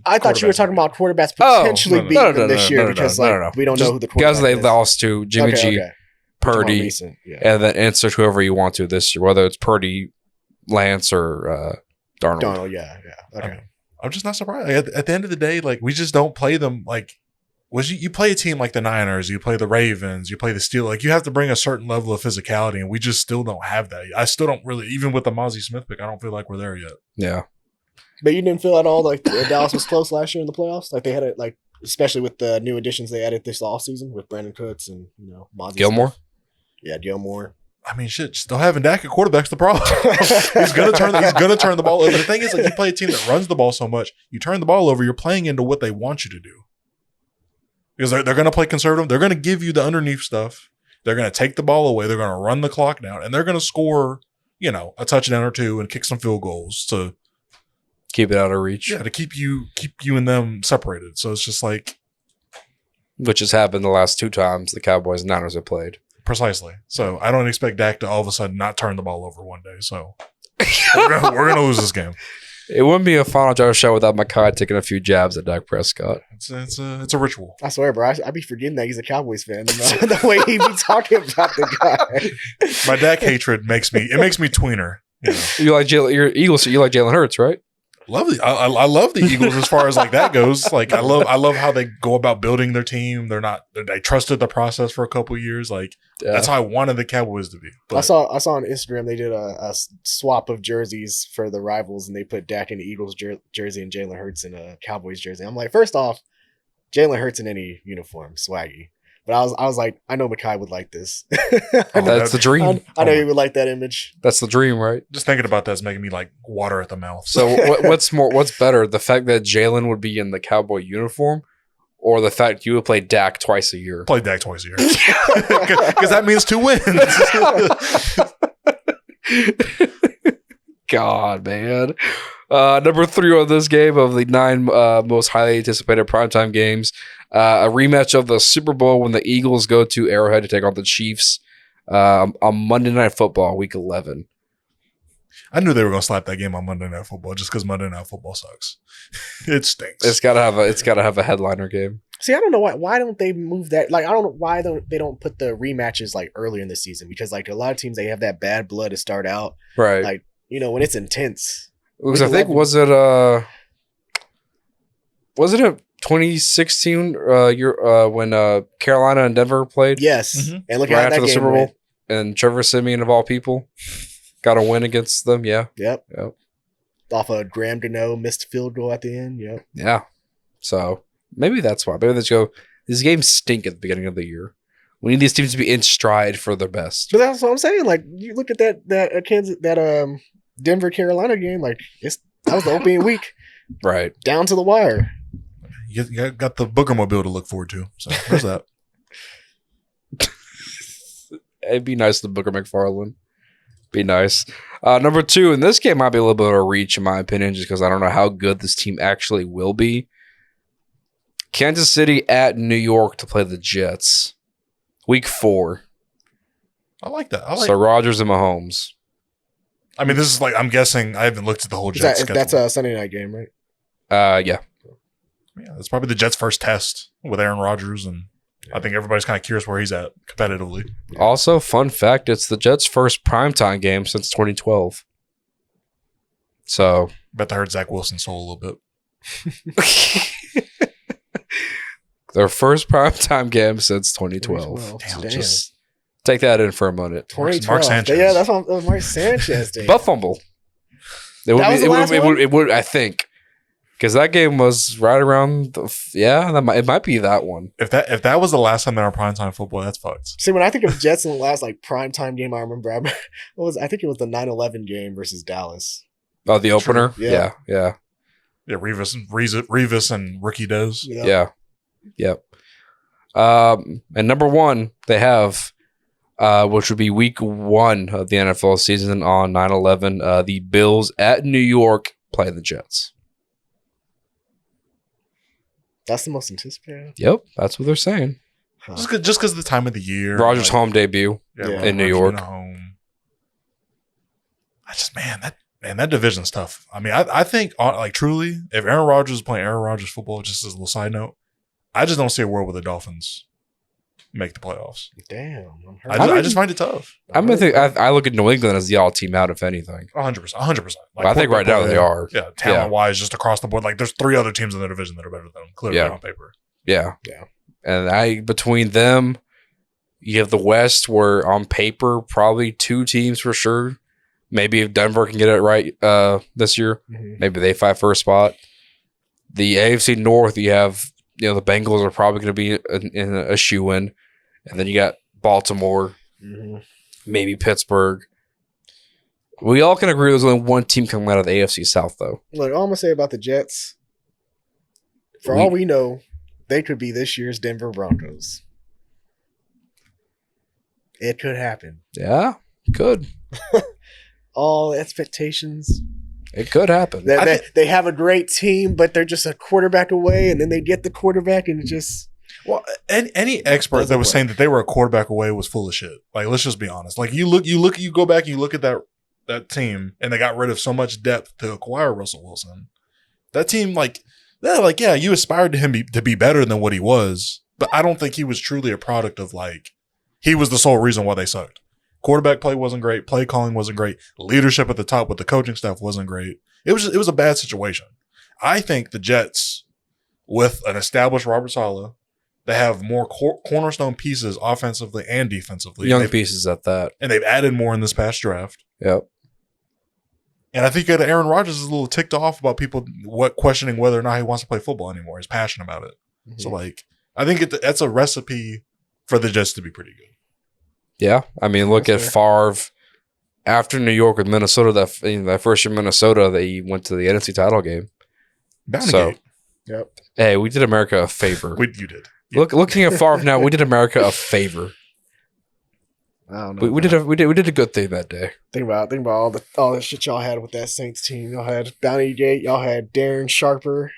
I thought you were talking about quarterbacks potentially beating them this year because we don't know who the quarterback is. Guys they is. lost to Jimmy G, Purdy, and then insert whoever you want to this year, whether it's Purdy, Lance, or Darnold. Darnold, yeah. Okay. I'm just not surprised. At the end of the day, we just don't play them you play a team like the Niners, you play the Ravens, you play the Steelers. You have to bring a certain level of physicality, and we just still don't have that. I still don't really, even with the Mozzie Smith pick, I don't feel like we're there yet. Yeah. But you didn't feel at all like Dallas was close last year in the playoffs? Like they had it, especially with the new additions they added this offseason with Brandon Cooks and, Mozzie Gilmore? Smith. Yeah, Gilmore. I mean, shit, still having Dak at quarterback's the problem. He's gonna turn the ball over. The thing is, you play a team that runs the ball so much, you turn the ball over, you're playing into what they want you to do. Because they're going to play conservative. They're going to give you the underneath stuff. They're going to take the ball away. They're going to run the clock down. And they're going to score, a touchdown or 2 and kick some field goals to keep it out of reach. Yeah, to keep you and them separated. So it's just which has happened the last 2 times the Cowboys and Niners have played. Precisely. So I don't expect Dak to all of a sudden not turn the ball over one day. So we're going to lose this game. It wouldn't be a Final Drive show without Mackay taking a few jabs at Dak Prescott. It's a ritual. I swear, bro. I be forgetting that he's a Cowboys fan. The way he be talking about the guy. My Dak hatred makes me tweener. You like Jalen Hurts, right? I love the Eagles as far as that goes. I love how they go about building their team. They trusted the process for a couple of years. That's how I wanted the Cowboys to be. But I saw on Instagram they did a swap of jerseys for the rivals, and they put Dak in the Eagles jersey and Jalen Hurts in a Cowboys jersey. I'm like, first off, Jalen Hurts in any uniform, swaggy. But I was like, I know Makai would like this. That's the dream. I know he would like that image. That's the dream, right? Just thinking about that is making me like water at the mouth. So what's better, the fact that Jalen would be in the Cowboy uniform, or the fact you would play Dak twice a year? Play Dak twice a year because that means 2 wins. God, man. Number 3 on this game of the 9 most highly anticipated primetime games, a rematch of the Super Bowl when the Eagles go to Arrowhead to take on the Chiefs on Monday Night Football, Week 11. I knew they were going to slap that game on Monday Night Football just because Monday Night Football sucks. It stinks. It's gotta have a headliner game. See, I don't know why don't they move that? Like, I don't know why they don't put the rematches like earlier in the season, because like a lot of teams, they have that bad blood to start out, Right. like, you know, when it's intense. Because I think was it a 2016 when Carolina and Denver played? Yes, Mhm. and look Right at how after that the game Super Bowl, went. and Trevor Siemian of all people got a win against them. Yeah, Yep. Yep. Off a Graham Gano missed field goal at the end. Yep. yeah. So maybe that's why. Maybe they go. These games stink at the beginning of the year. We need these teams to be in stride for their best. But that's what I'm saying. Like, you look at that Denver Carolina game. Like, that was the opening week, Right. down to the wire. You got the Booker Mobile to look forward to. So there's that. It'd be nice to Booker McFarland. Be nice. Number 2, and this game might be a little bit of a reach in my opinion, just because I don't know how good this team actually will be. Kansas City at New York to play the Jets. Week 4. I like that. So Rodgers and Mahomes. I mean, this is like, I'm guessing, I haven't looked at the whole Jets schedule. That's a Sunday night game, right? Yeah. Yeah, that's probably the Jets' first test with Aaron Rodgers, and I think everybody's kind of curious where he's at competitively. Also, fun fact, it's the Jets' first primetime game since 2012. So Bet that hurt Zach Wilson's soul a little bit. their first primetime game since 2012. Damn. Just take that in for a minute. 2012. Mark Sanchez. Yeah, that was Mark Sanchez day. Butt fumble. It That was the last one? It would, I think. Because that game was right around it might be that one. If that was the last time they were on primetime football, that's fucked. See, when I think of Jets in the last like primetime game, I remember I think it was the 9/11 game versus Dallas. Oh, the opener? Yeah. Yeah. Yeah, Revis and Ricky Does. Yeah. Yep. And number 1, they have, which would be week 1 of the NFL season on 9/11. The Bills at New York play the Jets. That's the most anticipated. Yep, that's what they're saying. Huh. Just because of the time of the year. Rodgers' home debut. Yeah. In New York. Home. That division's tough. I mean, I think, like, truly, if Aaron Rodgers is playing Aaron Rodgers football, just as a little side note, I just don't see a world where the Dolphins make the playoffs. Damn. I just find it tough. I look at New England as the all team out, if anything. 100%. Like, I think right now they are. Yeah, talent-wise, just across the board. Like, there's 3 other teams in the division that are better than them, clearly on paper. Yeah. Yeah. And between them, you have the West, where on paper, probably 2 teams for sure. Maybe if Denver can get it right this year, maybe they fight for a spot. The AFC North, you have, the Bengals are probably going to be in a shoe-in. And then you got Baltimore, maybe Pittsburgh. We all can agree there's only one team coming out of the AFC South, though. Look, all I'm going to say about the Jets, for all we know, they could be this year's Denver Broncos. It could happen. Yeah, could. All expectations. It could happen. They have a great team, but they're just a quarterback away, and then they get the quarterback, and it just... Well, any expert that was saying that they were a quarterback away was full of shit. Like, let's just be honest. Like, you go back and you look at that team, and they got rid of so much depth to acquire Russell Wilson. That team, you aspired to him to be better than what he was, but I don't think he was truly a product of, he was the sole reason why they sucked. Quarterback play wasn't great. Play calling wasn't great. Leadership at the top with the coaching staff wasn't great. It was a bad situation. I think the Jets, with an established Robert Saleh, they have more cornerstone pieces offensively and defensively. Young pieces at that. And they've added more in this past draft. Yep. And I think that Aaron Rodgers is a little ticked off about people questioning whether or not he wants to play football anymore. He's passionate about it. So, I think that's a recipe for the Jets to be pretty good. Yeah, I mean, look at Favre after New York with Minnesota. That first year in Minnesota, they went to the NFC title game. Bounty Yep. Hey, we did America a favor. You did. Looking at Favre now, we did America a favor. I don't know. We did a good thing that day. Think about all the shit y'all had with that Saints team. Y'all had Bounty Gate. Y'all had Darren Sharper.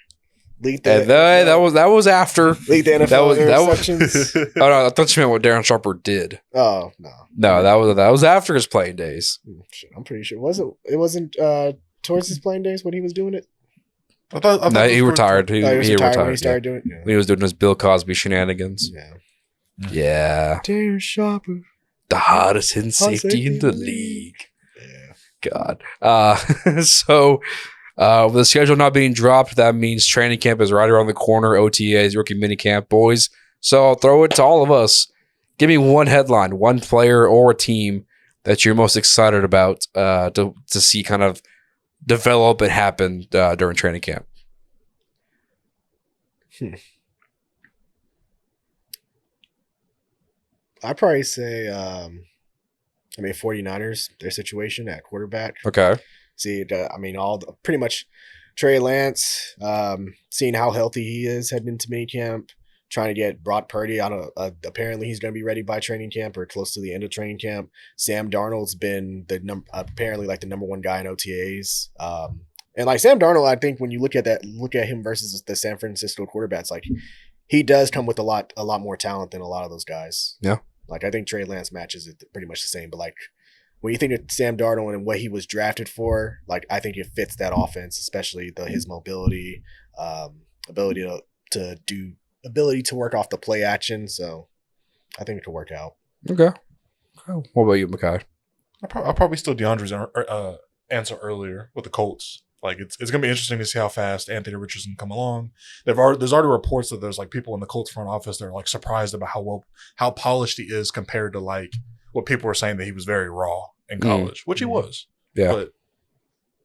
And that was after. Lead the NFL that was. interceptions. Oh no, I thought you meant what Darren Sharper did. Oh no. No, that was after his playing days. Shit, I'm pretty sure it wasn't towards his playing days when he was doing it. I thought No, he retired. He retired when he started doing it. Yeah. When he was doing his Bill Cosby shenanigans. Yeah. Darren Sharper, the hardest hitting safety in the league. Yeah. God. So with the schedule not being dropped, that means training camp is right around the corner. OTAs, rookie minicamp, boys. So I'll throw it to all of us. Give me one headline, one player or a team that you're most excited about to see kind of develop and happen during training camp. I'd probably say, 49ers, their situation at quarterback. Okay. See, pretty much Trey Lance, seeing how healthy he is heading into minicamp, trying to get Brock Purdy on apparently he's going to be ready by training camp or close to the end of training camp. Sam Darnold's been apparently like the number one guy in OTAs. And like Sam Darnold, I think when you look at him versus the San Francisco quarterbacks, like he does come with a lot more talent than a lot of those guys. Yeah. Like I think Trey Lance matches it pretty much the same, but like when you think of Sam Darnold and what he was drafted for, like I think it fits that offense, especially his mobility, ability to work off the play action. So I think it could work out. Okay. What about you, Makai? I'll probably steal DeAndre's answer earlier with the Colts. Like it's going to be interesting to see how fast Anthony Richardson come along. There's already reports that there's like people in the Colts front office that are like surprised about how polished he is compared to like what people were saying that he was very raw in college, which he was. Yeah. But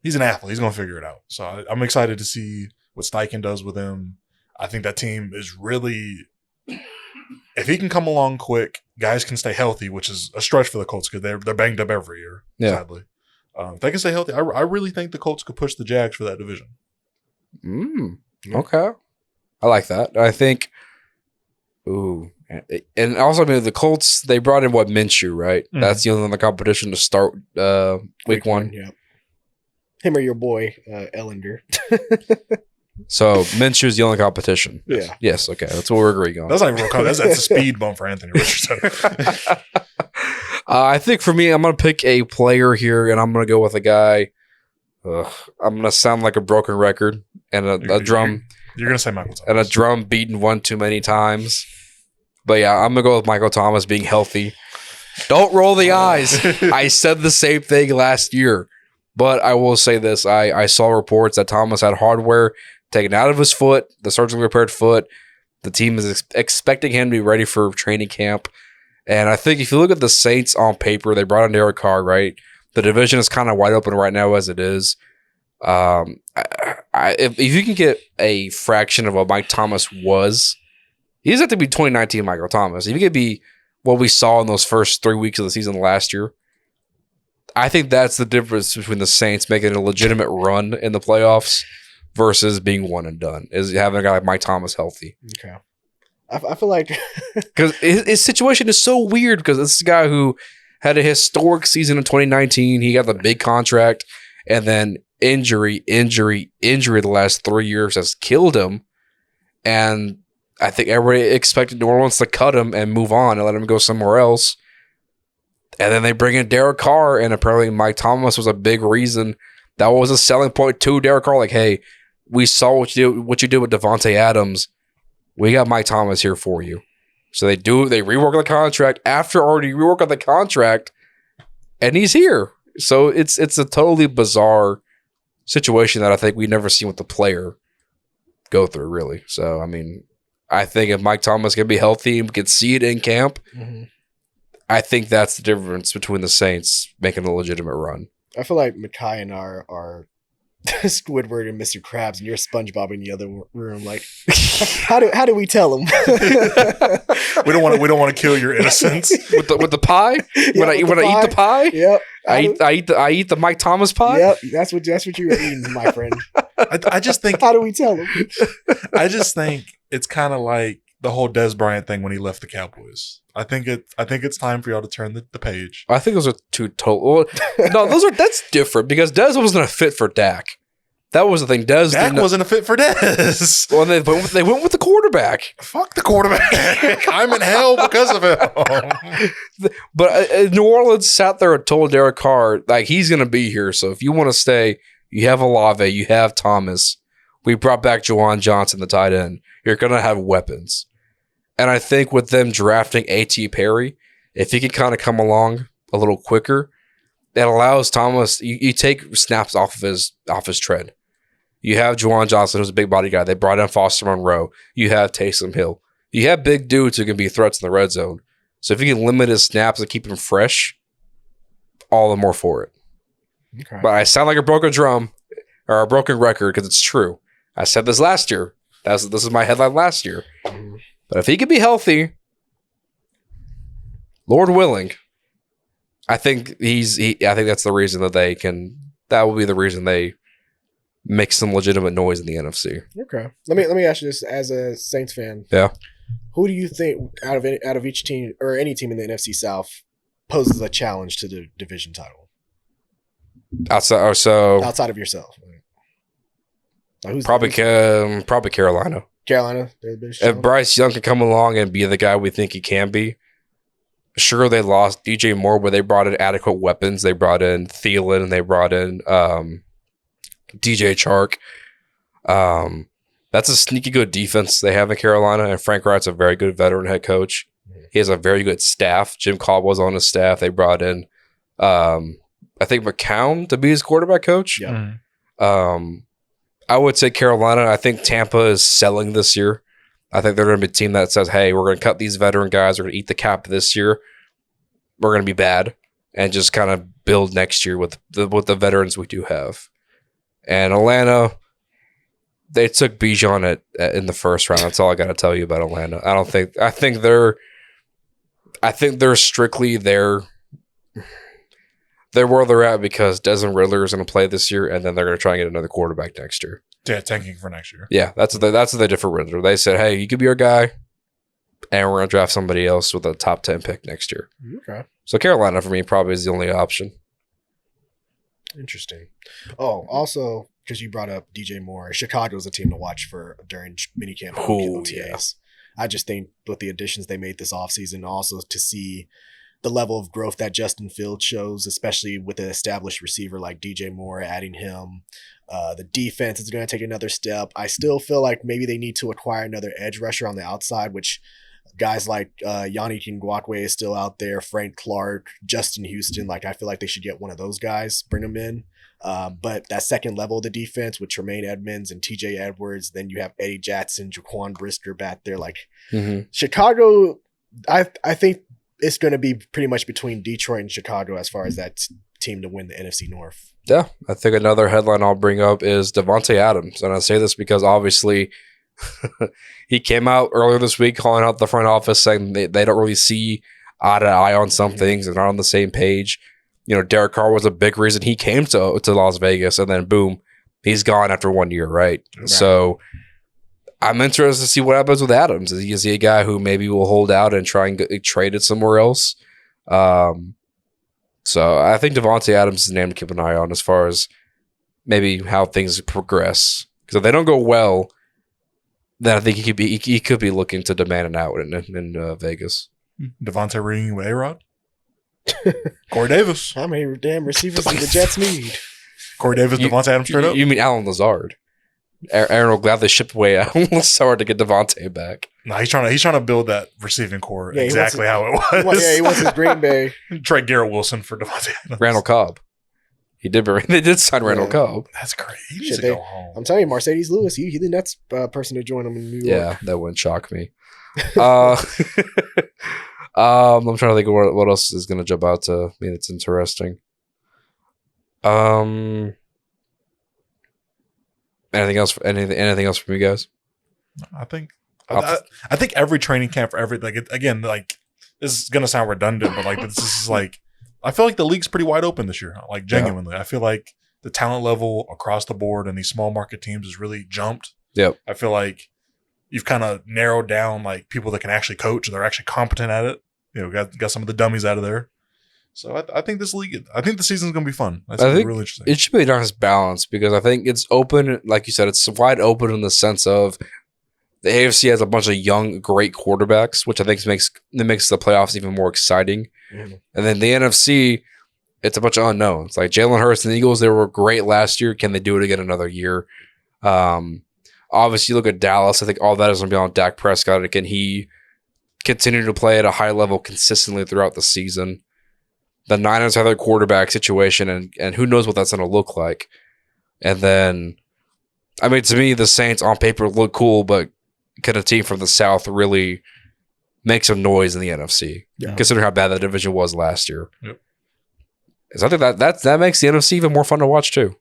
he's an athlete. He's going to figure it out. So I'm excited to see what Steichen does with him. I think that team is really, if he can come along quick, guys can stay healthy, which is a stretch for the Colts because they're banged up every year, sadly. If they can stay healthy, I really think the Colts could push the Jags for that division. Okay. I like that. I think, and also, I mean, the Colts, they brought in Minshew, right? Mm-hmm. That's the only one in the competition to start week one. Yeah. Him or your boy, Ellender. So Minshew's the only competition. Yeah. Yes. Okay. That's what we're agreeing on. That's not even real. That's a speed bump for Anthony Richardson. I think for me, I'm going to pick a player here, and I'm going to go with a guy. I'm going to sound like a broken record and a drum. You're going to say Michael Thomas. And a drum beaten one too many times. But yeah, I'm going to go with Michael Thomas being healthy. Don't roll the eyes. I said the same thing last year. But I will say this. I saw reports that Thomas had hardware taken out of his foot, the surgically repaired foot. The team is expecting him to be ready for training camp. And I think if you look at the Saints on paper, they brought in Derek Carr, right? The division is kind of wide open right now as it is. If you can get a fraction of what Mike Thomas was, he doesn't have to be 2019 Michael Thomas. If you could be what we saw in those first 3 weeks of the season last year, I think that's the difference between the Saints making a legitimate run in the playoffs versus being one and done, is having a guy like Mike Thomas healthy. Okay. I feel like because his situation is so weird because this is a guy who had a historic season in 2019. He got the big contract, and then injury the last 3 years has killed him. And I think everybody expected New Orleans to cut him and move on and let him go somewhere else. And then they bring in Derek Carr, and apparently Mike Thomas was a big reason. That was a selling point to Derek Carr. Like, hey, we saw what you did with Devontae Adams. We got Mike Thomas here for you. So they rework the contract after already rework on the contract, and he's here. So it's a totally bizarre situation that I think we never seen with the player go through, really. So, I mean, I think if Mike Thomas can be healthy and we can see it in camp, I think that's the difference between the Saints making a legitimate run. I feel like Makai and our Squidward and Mr. Krabs, and you're SpongeBob in the other room. Like, how do we tell him? We don't want to kill your innocence with the pie. When I eat the pie, Yep. I eat the Mike Thomas pie. Yep. That's what you're eating, my friend. I just think. How do we tell him? I just think it's kind of like the whole Des Bryant thing when he left the Cowboys. I think it's time for y'all to turn the page. I think those are two total. No, that's different because Des wasn't a fit for Dak. That was the thing. Dak wasn't a fit for Des. Well, they went with the quarterback. Fuck the quarterback. I'm in hell because of him. But New Orleans sat there and told Derek Carr, like, he's going to be here. So if you want to stay, you have Olave, you have Thomas. We brought back Juwan Johnson, the tight end. You're going to have weapons. And I think with them drafting A.T. Perry, if he can kind of come along a little quicker, that allows Thomas, you take snaps off his tread. You have Juwan Johnson, who's a big body guy. They brought in Foster Monroe. You have Taysom Hill. You have big dudes who can be threats in the red zone. So if you can limit his snaps and keep him fresh, all the more for it. Okay. But I sound like a broken drum or a broken record because it's true. I said this last year. This is my headline last year. But if he can be healthy, Lord willing, I think I think that's the reason that will be the reason they make some legitimate noise in the NFC. Okay. Let me ask you this as a Saints fan. Yeah. Who do you think out of each team or any team in the NFC South poses a challenge to the division title? Outside of yourself. Like who's probably Carolina. Carolina. If Bryce Young can come along and be the guy we think he can be, sure, they lost DJ Moore, but they brought in adequate weapons. They brought in Thielen and they brought in DJ Chark. That's a sneaky good defense they have in Carolina, and Frank Wright's a very good veteran head coach. He has a very good staff. Jim Caldwell's on his staff. They brought in, I think, McCown to be his quarterback coach. Yeah. I would say Carolina. I think Tampa is selling this year. I think they're going to be a team that says, hey, we're going to cut these veteran guys. We're going to eat the cap this year. We're going to be bad and just kind of build next year with the veterans we do have. And Atlanta, they took Bijan in the first round. That's all I got to tell you about Atlanta. I think they're strictly there. They're where they're at because Desmond Riddler is going to play this year, and then they're going to try and get another quarterback next year. Yeah, tanking for next year. Yeah, that's the different Riddler. They said, hey, you could be our guy, and we're going to draft somebody else with a top 10 pick next year. Okay. So Carolina, for me, probably is the only option. Interesting. Oh, also, because you brought up DJ Moore, Chicago's a team to watch for during minicamp and OTAs. Yeah. I just think with the additions they made this offseason, also to see the level of growth that Justin Fields shows, especially with an established receiver like DJ Moore, adding him. The defense is going to take another step. I still feel like maybe they need to acquire another edge rusher on the outside, which guys like Yannick Ngakoue is still out there, Frank Clark, Justin Houston. Like, I feel like they should get one of those guys, bring them in. But that second level of the defense with Tremaine Edmonds and TJ Edwards, then you have Eddie Jackson, Jaquan Brisker back there. Like, Chicago, I think it's going to be pretty much between Detroit and Chicago as far as that team to win the NFC North. Yeah, I think another headline I'll bring up is Devontae Adams. And I say this because obviously he came out earlier this week calling out the front office saying they don't really see eye to eye on some things and not on the same page. You know, Derek Carr was a big reason he came to Las Vegas, and then boom, he's gone after 1 year, right? So I'm interested to see what happens with Adams. Is he a guy who maybe will hold out and try and get traded somewhere else? So I think Devontae Adams is a name to keep an eye on as far as maybe how things progress. Because if they don't go well, then I think he could be looking to demand an out in Vegas. Devontae reading with A-Rod? Corey Davis. How many damn receivers do the Jets need? Corey Davis, Devontae Adams straight up? You mean Alan Lazard? Aaron will gladly ship away Alan Lazard to get Devontae back. No, he's trying to build that receiving core exactly how it was. He wants his Green Bay. Trade Garrett Wilson for Devontae Adams. Randall Cobb. They did sign Randall Cobb. That's great. He needs to go home. I'm telling you, Mercedes Lewis, he the next person to join him in New York. Yeah, that wouldn't shock me. I'm trying to think of what else is going to jump out to me that's interesting. Anything else? Anything else from you guys? I think I think every training camp for every again this is gonna sound redundant, but this is I feel like the league's pretty wide open this year. Like genuinely, I feel like the talent level across the board and these small market teams has really jumped. Yep. I feel like you've kind of narrowed down people that can actually coach and they're actually competent at it. Got some of the dummies out of there. So I think this league, I think the season's going to be fun. That's I think really interesting. It should be a nice balance because I think it's open, like you said, it's wide open in the sense of the AFC has a bunch of young, great quarterbacks, which I think makes the playoffs even more exciting. Mm-hmm. And then the NFC, it's a bunch of unknowns. Like Jalen Hurts and the Eagles, they were great last year. Can they do it again another year? Obviously, you look at Dallas. I think all that is going to be on Dak Prescott. Can he continue to play at a high level consistently throughout the season? The Niners have their quarterback situation, and who knows what that's going to look like. And then, I mean, to me, the Saints on paper look cool, but can a team from the South really make some noise in the NFC, considering how bad that division was last year? Yep. So I think that makes the NFC even more fun to watch too,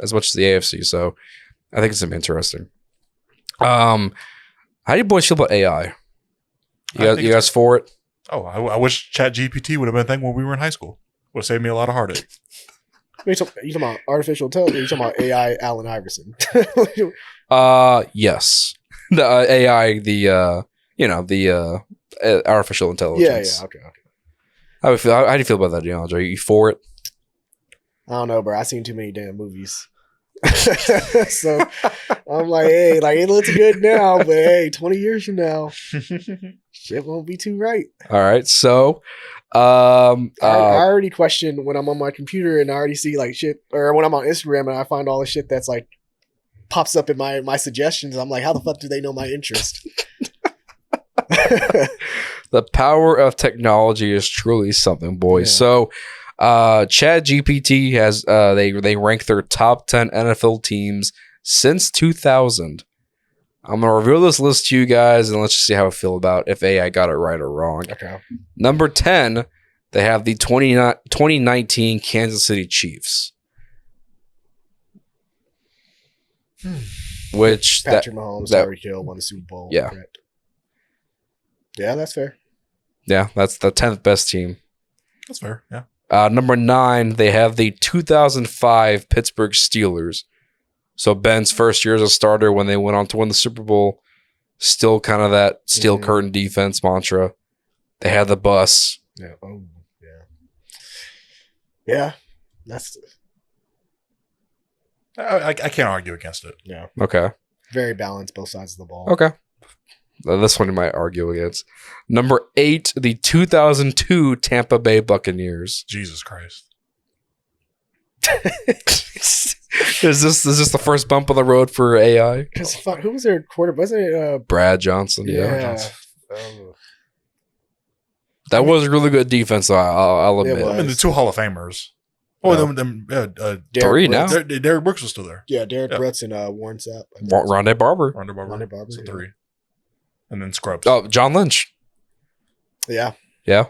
as much as the AFC. So I think it's interesting. How do you boys feel about AI? You guys for it? Oh, I wish ChatGPT would have been a thing when we were in high school. Would have saved me a lot of heartache. You talking about artificial intelligence? You talking about AI Allen Iverson? Yes. The AI, the artificial intelligence. Yeah. Okay. How do you feel about that, DeAndre? Are you for it? I don't know, bro. I've seen too many damn movies. So I'm like, hey, it looks good now, but hey, 20 years from now, shit won't be too right. All right. So I already question when I'm on my computer and I already see shit, or when I'm on Instagram and I find all the shit that's pops up in my suggestions. I'm like, how the fuck do they know my interest? The power of technology is truly something, boys. Yeah. So ChatGPT has they rank their top 10 NFL teams since 2000. I'm gonna reveal this list to you guys, and let's just see how I feel about if AI got it right or wrong. Okay. Number 10, they have the 2019 Kansas City Chiefs. Which Patrick Mahomes, Tyreek Hill won the Super Bowl. Yeah. Correct. Yeah, that's fair. Yeah, that's the 10th best team. That's fair. Yeah. Number 9, they have the 2005 Pittsburgh Steelers. So Ben's first year as a starter when they went on to win the Super Bowl. Still kind of that steel curtain defense mantra. They had the bus. Yeah. Oh, yeah. Yeah. That's. I can't argue against it. Yeah. Okay. Very balanced, both sides of the ball. Okay. This one you might argue against. Number 8, the 2002 Tampa Bay Buccaneers. Jesus Christ. Is this the first bump on the road for AI? Because who was their quarterback? Wasn't it Brad Johnson? Yeah. That was a really good defense, though, I'll admit. I mean, the 2 Hall of Famers. Oh, them 3 now. Derek Brooks was still there. Yeah, Derek Brooks and Warren Sapp. Rondé Barber. Rondé Barber. So 3. And then Scrubs. Oh, John Lynch. Yeah. Yeah.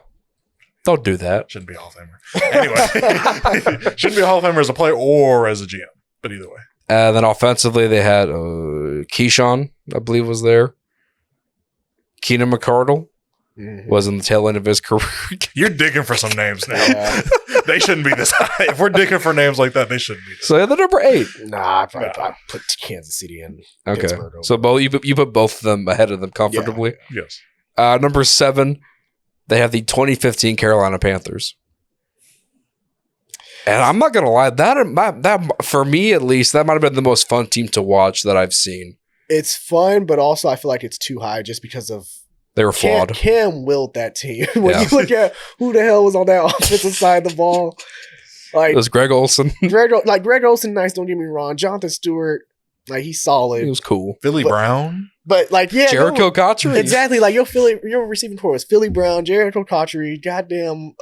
Don't do that. Shouldn't be a Hall of Famer. Anyway. Shouldn't be a Hall of Famer as a player or as a GM. But either way. And then offensively, they had Keyshawn, I believe, was there. Keenan McCardle was in the tail end of his career. You're digging for some names now. Yeah. They shouldn't be this high. If we're digging for names like that, they shouldn't be. So they're number 8. Nah, I put Kansas City in. Okay. Pittsburgh. So you put both of them ahead of them comfortably. Yeah. Yes. Number 7, they have the 2015 Carolina Panthers. And I'm not gonna lie, that for me at least, that might have been the most fun team to watch that I've seen. It's fun, but also I feel like it's too high just because of they were flawed. Cam willed that team. When you look at who the hell was on that offensive side of the ball, it was Greg Olsen. Greg Olsen, nice. Don't get me wrong. Jonathan Stewart, he's solid. He was cool. Philly Brown, but Jericho Cotchery. Exactly. Your receiving core was Philly Brown, Jericho Cotchery, goddamn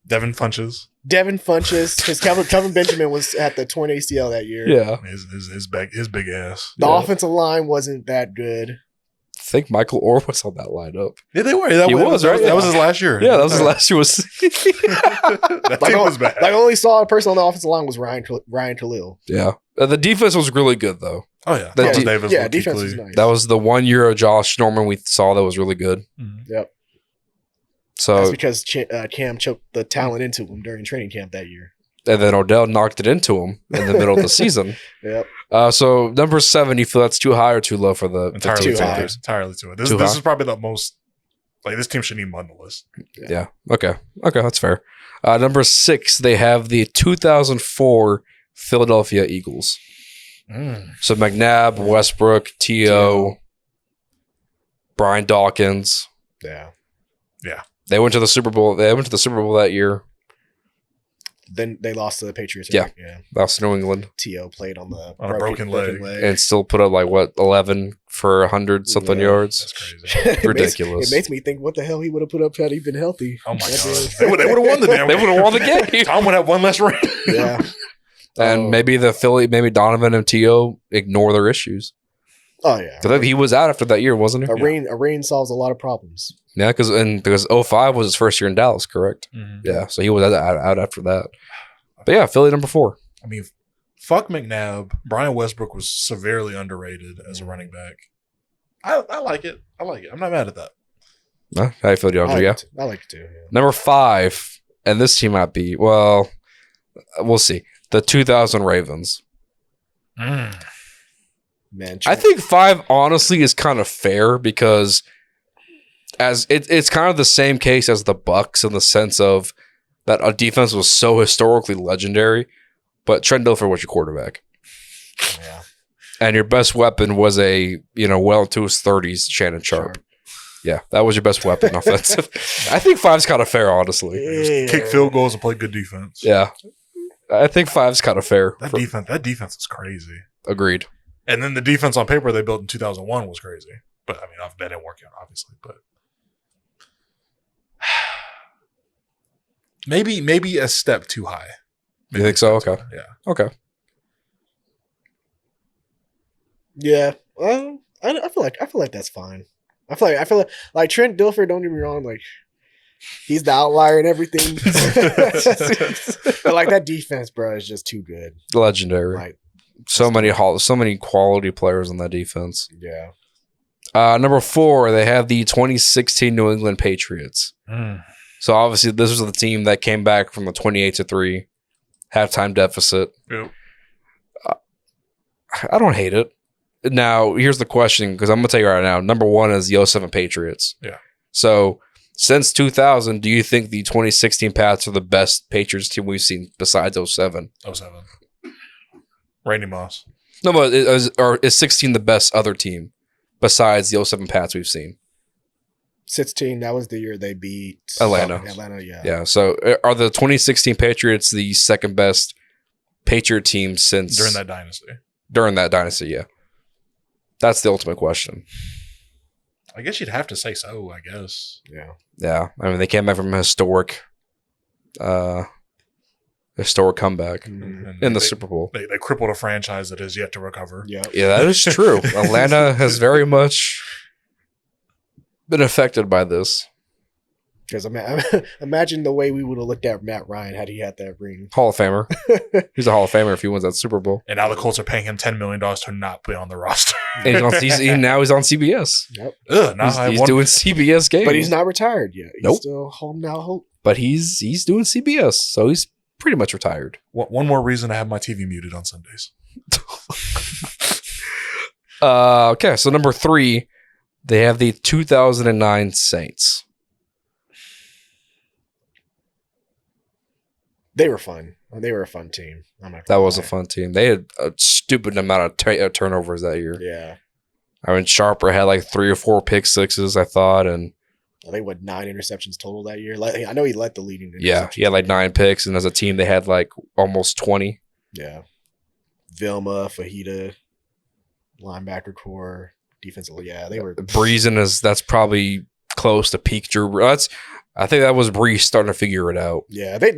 Devin Funches. Because Kelvin Benjamin was at the torn ACL that year. Yeah, his big ass. The offensive line wasn't that good. I think Michael Orr was on that lineup. Yeah, they were. He was, right? That was his last year. Yeah, that was his last year. That team was bad. I only saw a person on the offensive line was Ryan Khalil. Yeah. The defense was really good, though. Oh yeah, The Thomas de- Davis. Yeah, Luke defense Kuechly. was nice. That was the 1 year of Josh Norman we saw that was really good. Mhm. Yep. That's So, because Cam choked the talent into him during training camp that year. and then Odell knocked it into him in the middle of the season. Yep. So number 7, you feel that's too high or too low for the Entirely too to high. it. Entirely to it. This Too this high? is probably the most like this team should need on the list. Yeah. Okay, that's fair. Number 6, they have the 2004 Philadelphia Eagles. So McNabb, Westbrook, T.O., Brian Dawkins. Yeah. They went to the Super Bowl. They went to the Super Bowl that year. Then they lost to the Patriots. Yeah. Yeah. Lost to New England T.O. played on the On a broken leg. and still put up 11 for 100 something Yeah. yards. That's crazy. Ridiculous. It makes me think what the hell he would have put up had he been healthy. Oh my That god, is- they would have won the damn. They would have won the game. Tom would have one less ring. Yeah. And Oh. maybe maybe Donovan and T.O. ignore their issues. Oh yeah. 'Cause he was out after that year, wasn't he? A rain solves a lot of problems. Yeah, because 05 was his first year in Dallas, correct? Mhm. Yeah, so he was out after that. But yeah, Philly number 4. I mean, fuck McNabb. Brian Westbrook was severely underrated as a running back. I like it. I like it. I'm not mad at that. Huh? How you feel, DeAndre? Yeah. I like it too. Yeah. Number 5, and this team might be, well, we'll see. The 2000 Ravens. Man, I think 5 honestly is kind of fair because as it's kind of the same case as the Bucks in the sense of that a defense was so historically legendary, but Trent Dilfer was your quarterback. Yeah. And your best weapon was a, well into his 30s Shannon Sharp. Yeah, that was your best weapon offensive. I think 5's kind of fair, honestly. Just kick field goals and play good defense. Yeah. I think 5's kind of fair. That defense is crazy. Agreed. And then the defense on paper they built in 2001 was crazy. But I mean, that didn't work out, obviously. But maybe a step too high. You think so? Okay. Yeah. Okay. Yeah. Well, I feel like that's fine. I feel like Trent Dilfer. Don't get me wrong. Like he's the outlier and everything. But like that defense, bro, is just too good. Legendary. Like So many quality players on that defense. yeah. Number 4, they have the 2016 New England Patriots. So obviously, this was the team that came back from the 28-3 halftime deficit. Yep. I don't hate it. Now, here's the question, because I'm going to tell you right now. Number 1 is the 07 Patriots. Yeah. So since 2000, do you think the 2016 Pats are the best Patriots team we've seen besides 07? 07. Randy Moss. No, but is 16 the best other team besides the 07 Pats we've seen? 16. That was the year they beat Atlanta. Atlanta, yeah. Yeah. So are the 2016 Patriots the second best Patriot team since During that dynasty. During that dynasty, yeah. That's the ultimate question. I guess you'd have to say so, I guess. Yeah. Yeah. I mean, they came back from a historic comeback And in the they- Super Bowl. They crippled a franchise that is yet to recover. Yeah. Yeah, that is true. Atlanta has very much been affected by this. Because imagine the way we would have looked at Matt Ryan had he had that ring. Hall of Famer. He's a Hall of Famer if he wins that Super Bowl. And now the Colts are paying him $10 million to not be on the roster. And now he's on CBS. Yep. Ugh, now I He's want- doing CBS games. But he's not retired yet. He's Nope. still holding out hope. But he's doing CBS, so he's pretty much retired. One more reason to have my TV muted on Sundays. Okay, so number 3, they have the 2009 Saints. They were fun. They were a fun team. I'm not That gonna was a lie. fun team. They had a stupid amount of turnovers that year. Yeah. I mean, Sharper had like 3 or 4 pick sixes, I thought, and I think 9 interceptions total that year. Like, I know he led the leading. yeah, he had like 9 picks, and as a team, they had like almost 20. Yeah. Vilma, Fajita, linebacker core, defensive. Yeah, they were. Breezen that's probably close to peak Drew. I think that was Breeze starting to figure it out. Yeah, they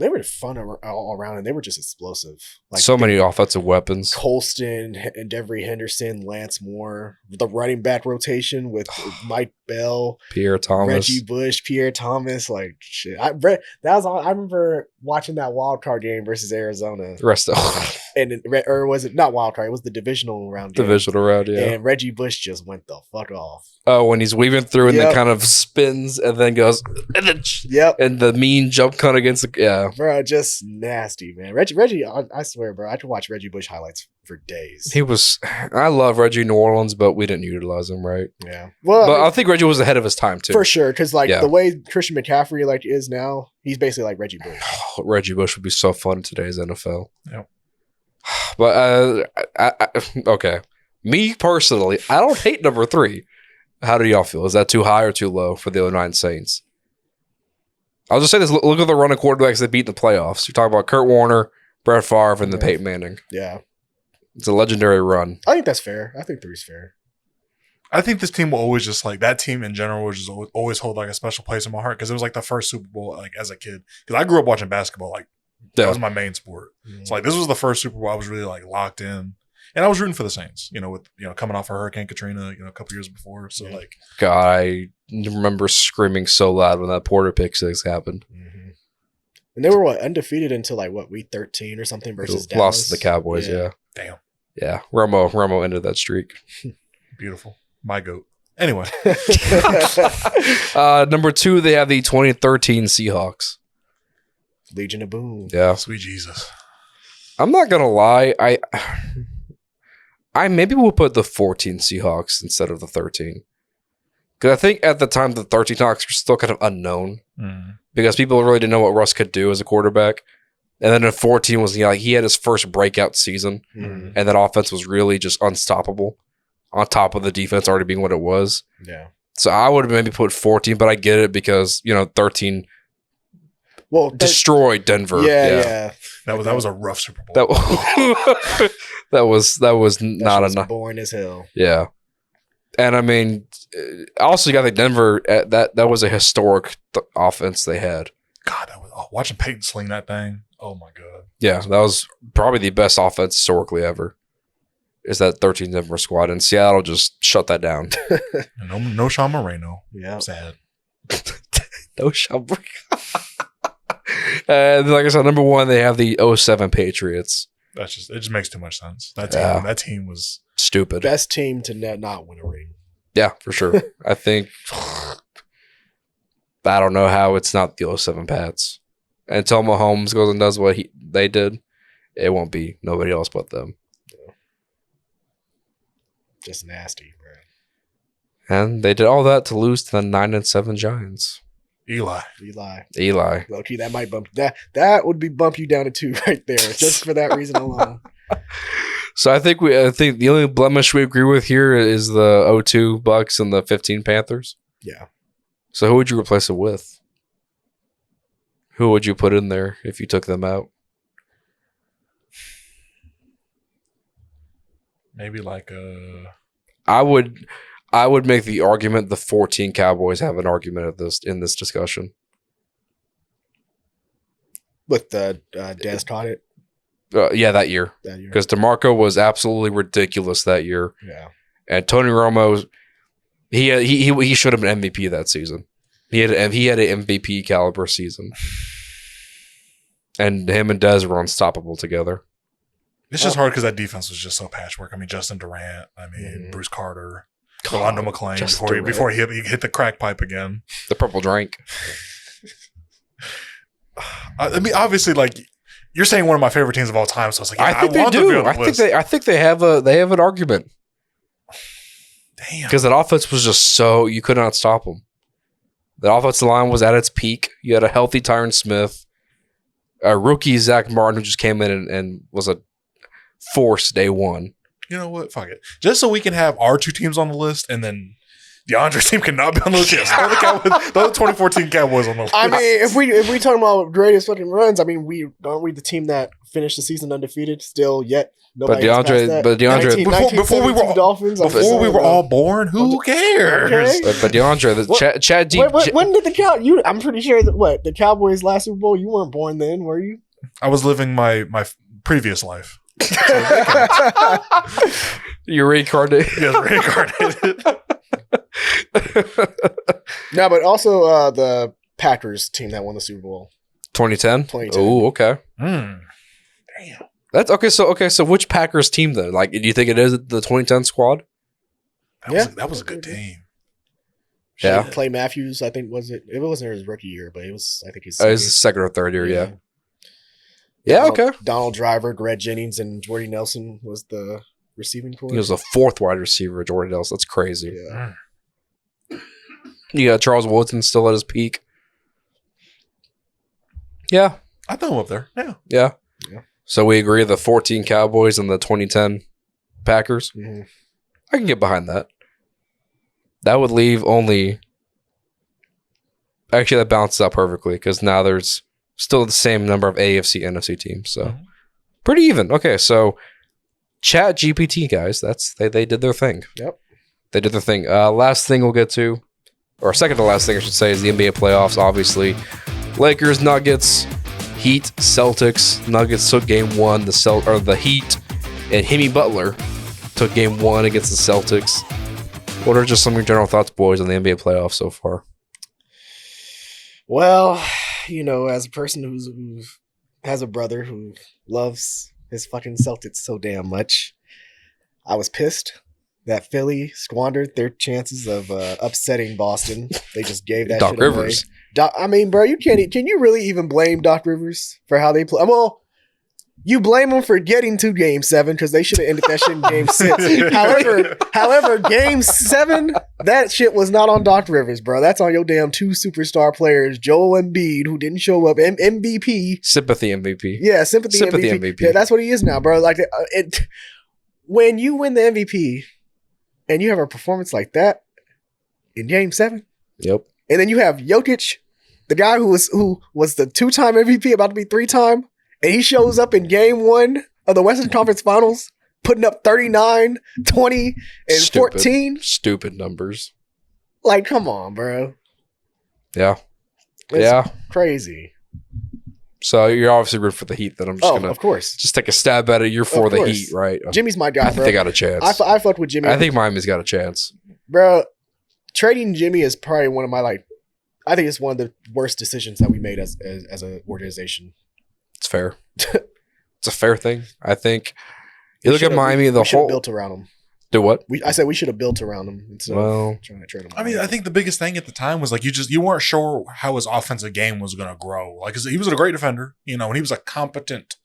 were fun all around, and they were just explosive. Like So many offensive weapons. Colston and Devery Henderson, Lance Moore, the running back rotation with Mike Bell, Pierre Thomas. Reggie Bush, Pierre Thomas. Like shit. I remember watching that wild card game versus Arizona. The rest of Or was it not wild card? It was the divisional round game. divisional round, yeah. And Reggie Bush just went the fuck off. Oh, when he's weaving through and then Yep. kind of spins and then goes Yep. and the mean jump cut against the Bro, just nasty, man. Reggie, I swear, bro, I could watch Reggie Bush highlights for days. I love Reggie New Orleans, but we didn't utilize him right. Yeah. Well, But I mean, I think Reggie was ahead of his time too. for sure, because like Yeah. the way Christian McCaffrey like is now, he's basically like Reggie Bush. Reggie Bush would be so fun in today's NFL. Yep. But okay, me personally, I don't hate number 3. How do y'all feel? Is that too high or too low for the 09 Saints? I'll just say this: look at the running quarterbacks that beat in the playoffs. You're talking about Kurt Warner, Brett Favre, and then Yeah. Peyton Manning. Yeah. It's a legendary run. I think that's fair. I think 3's fair. I think this team will always just like that team in general will just always hold like a special place in my heart because it was like the first Super Bowl like as a kid because I grew up watching basketball like that Yeah. was my main sport. So like this was the first Super Bowl I was really like locked in, and I was rooting for the Saints. With coming off of Hurricane Katrina, a couple years before. So Yeah. like God, I remember screaming so loud when that Porter pick six happened. And they were undefeated until like week 13 or something versus Dallas. Lost to the Cowboys. Yeah. damn, Yeah. Romo ended that streak. beautiful, my goat. Anyway, Number 2, they have the 2013 Seahawks. Legion of Boom. Yeah. sweet Jesus. I'm not gonna lie. I maybe will put the 14 Seahawks instead of the 13. Because I think at the time the 13 Seahawks were still kind of unknown because people really didn't know what Russ could do as a quarterback. And then in 14 was like he had his first breakout season, Mhm. and that offense was really just unstoppable. On top of the defense already being what it was. Yeah. So I would have maybe put 14, but I get it because 13 Well, destroyed Denver. yeah. That was a rough Super Bowl. That was That not shit was enough. boring as hell. Yeah, and I mean, also you got to think Denver. That was a historic offense they had. God, watching Peyton sling that thing. Oh my god. Yeah, that was probably the best offense historically ever. Is that 13 Denver squad, and Seattle just shut that down. No Sean Moreno. Yeah. Sad. No shovel. And like I said, number 1, they have the 07 Patriots. It just makes too much sense. Yeah. That team was Stupid. Best team to not win a ring. Yeah, for sure. I think I don't know how it's not the 07 Pats. Until Mahomes goes and does what they did, it won't be nobody else but them. Just nasty, bro. And they did all that to lose to the 9-7 Giants. Eli. Eli. Low-key, that might bump that would be bump you down to 2 right there, just for that reason alone. So I think the only blemish we agree with here is the 02 Bucks and the 15 Panthers. Yeah. So who would you replace it with? Who would you put in there if you took them out? Maybe like I would make the argument the 14 Cowboys have an argument in this discussion. With the Dez caught it Yeah, that year. that year. Because DeMarco was absolutely ridiculous that year. Yeah. And Tony Romo, he should have been MVP that season. He had an MVP caliber season. And him and Dez were unstoppable together. it's just hard because that defense was just so patchwork. I mean, Justin Durant. I mean, Bruce Carter, Rolando McClain before he hit the crack pipe again. The purple drink. I mean, obviously, like you're saying, one of my favorite teams of all time. So it's like, yeah, I think they want them to be do. on the list. I think they have an argument. Damn. Because that offense was just so you could not stop them. The offensive line was at its peak. You had a healthy Tyron Smith, a rookie Zach Martin who just came in and was a force day one. You know what? Fuck it. Just so we can have our 2 teams on the list, and then DeAndre's team cannot be on the list. Yes, throw the 2014 Cowboys on the list. I mean, if we talking about greatest fucking runs, I mean, aren't we the team that finished the season undefeated still yet? But DeAndre, before we were Dolphins, before we were all born, who cares? Okay. But DeAndre, Chad D. When did I'm pretty sure that the Cowboys last Super Bowl, you weren't born then, were you? I was living my previous life. You're reincarnated. Yes, reincarnated. No, but also the Packers team that won the Super Bowl. 2010? 2010. Oh, okay. Damn. That's okay. So which Packers team then? Like, do you think it is the 2010 squad? That was a good team. Yeah. Clay Matthews, I think, was it? It wasn't his rookie year, but it was, I think, his It was his second or third year, yeah. Donald, Okay. Donald Driver, Greg Jennings, and Jordy Nelson was the receiving core. He was the fourth wide receiver, Jordan Nelson. That's crazy. Yeah. You got Charles Woodson still at his peak. Yeah. I throw him up there. Yeah. Yeah. Yeah. So we agree the 14 Cowboys and the 2010 Packers. Mhm. I can get behind that. That would leave only. Actually, that balances out perfectly because now there's still the same number of AFC, NFC teams. So pretty even. Okay, so Chat GPT guys, they did their thing. Yep. They did their thing. Last thing we'll get to, or second to last thing I should say, is the NBA playoffs. Obviously, Lakers, Nuggets, Heat, Celtics. Nuggets took game one. The Heat and Jimmy Butler took game one against the Celtics. What are just some of your general thoughts, boys, on the NBA playoffs so far? Well, as a person who has a brother who loves his fucking Celtics so damn much, I was pissed that Philly squandered their chances of upsetting Boston. They just gave that Doc shit Rivers. away. I mean, bro, can you really even blame Doc Rivers for how they play? Well, you blame them for getting to Game 7 because they should have ended that shit in Game 6. However, Game 7, that shit was not on Doc Rivers, bro. That's on your damn two superstar players, Joel Embiid, who didn't show up, MVP. Sympathy MVP. Yeah, sympathy MVP. Yeah, that's what he is now, bro. Like, when you win the MVP and you have a performance like that in Game 7, Yep. and then you have Jokic, the guy who was the two-time MVP, about to be three-time, and he shows up in Game 1 of the Western Conference Finals, putting up 39, 20, and 14. Stupid numbers. Like, come on, bro. Yeah. It's crazy. So you're obviously rooting for the Heat. Then I'm just gonna of course. just take a stab at it. You're for Of the course. Heat, right? Jimmy's my guy, I think bro. they got a chance. I fucked with Jimmy. I think Miami's got a chance. Bro, trading Jimmy is probably one of my, I think it's one of the worst decisions that we made as an organization. It's fair. It's a fair thing. I think you look at Miami, we should have whole built around him. do what? I said we should have built around him instead of trying to trade him. I mean, I think the biggest thing at the time was you weren't sure how his offensive game was going to grow. Like, 'cause he was a great defender, and he was a competent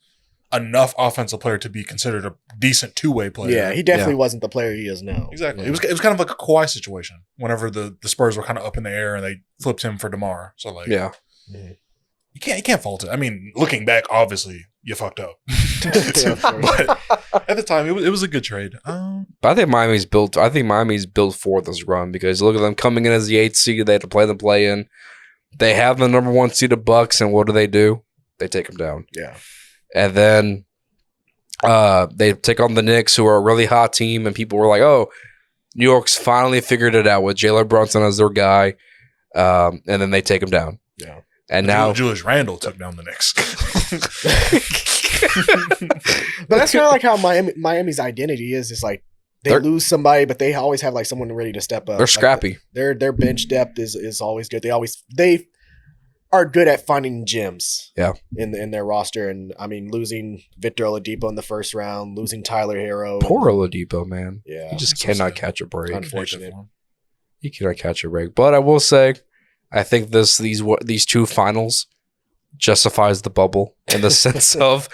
enough offensive player to be considered a decent two-way player. Yeah, he definitely wasn't the player he is now. Exactly. Yeah. It was kind of like a Kawhi situation whenever the Spurs were kind of up in the air and they flipped him for DeMar. So Yeah. you can't fault it. I mean, looking back, obviously you fucked up. Yeah, of course. But at the time, it was a good trade. But I think Miami's built for this run because look at them coming in as the 8th seed. They had to play the play-in. They have the number 1 seed of Bucks, and what do? They take them down. Yeah. And then they take on the Knicks, who are a really hot team, and people were like, "Oh, New York's finally figured it out with Jalen Brunson as their guy," and then they take him down. Yeah. And now Julius Randle took down the Knicks. But that's kind of like how Miami's identity is. It's like they lose somebody, but they always have someone ready to step up. they're scrappy. Their bench depth is always good. They are good at finding gems. Yeah. In their roster, and I mean, losing Victor Oladipo in the first round, losing Tyler Hero. Poor Oladipo, man. Yeah. He just so cannot sad. catch a break. Unfortunate. He cannot catch a break. But I will say, I think these two finals justifies the bubble in the sense of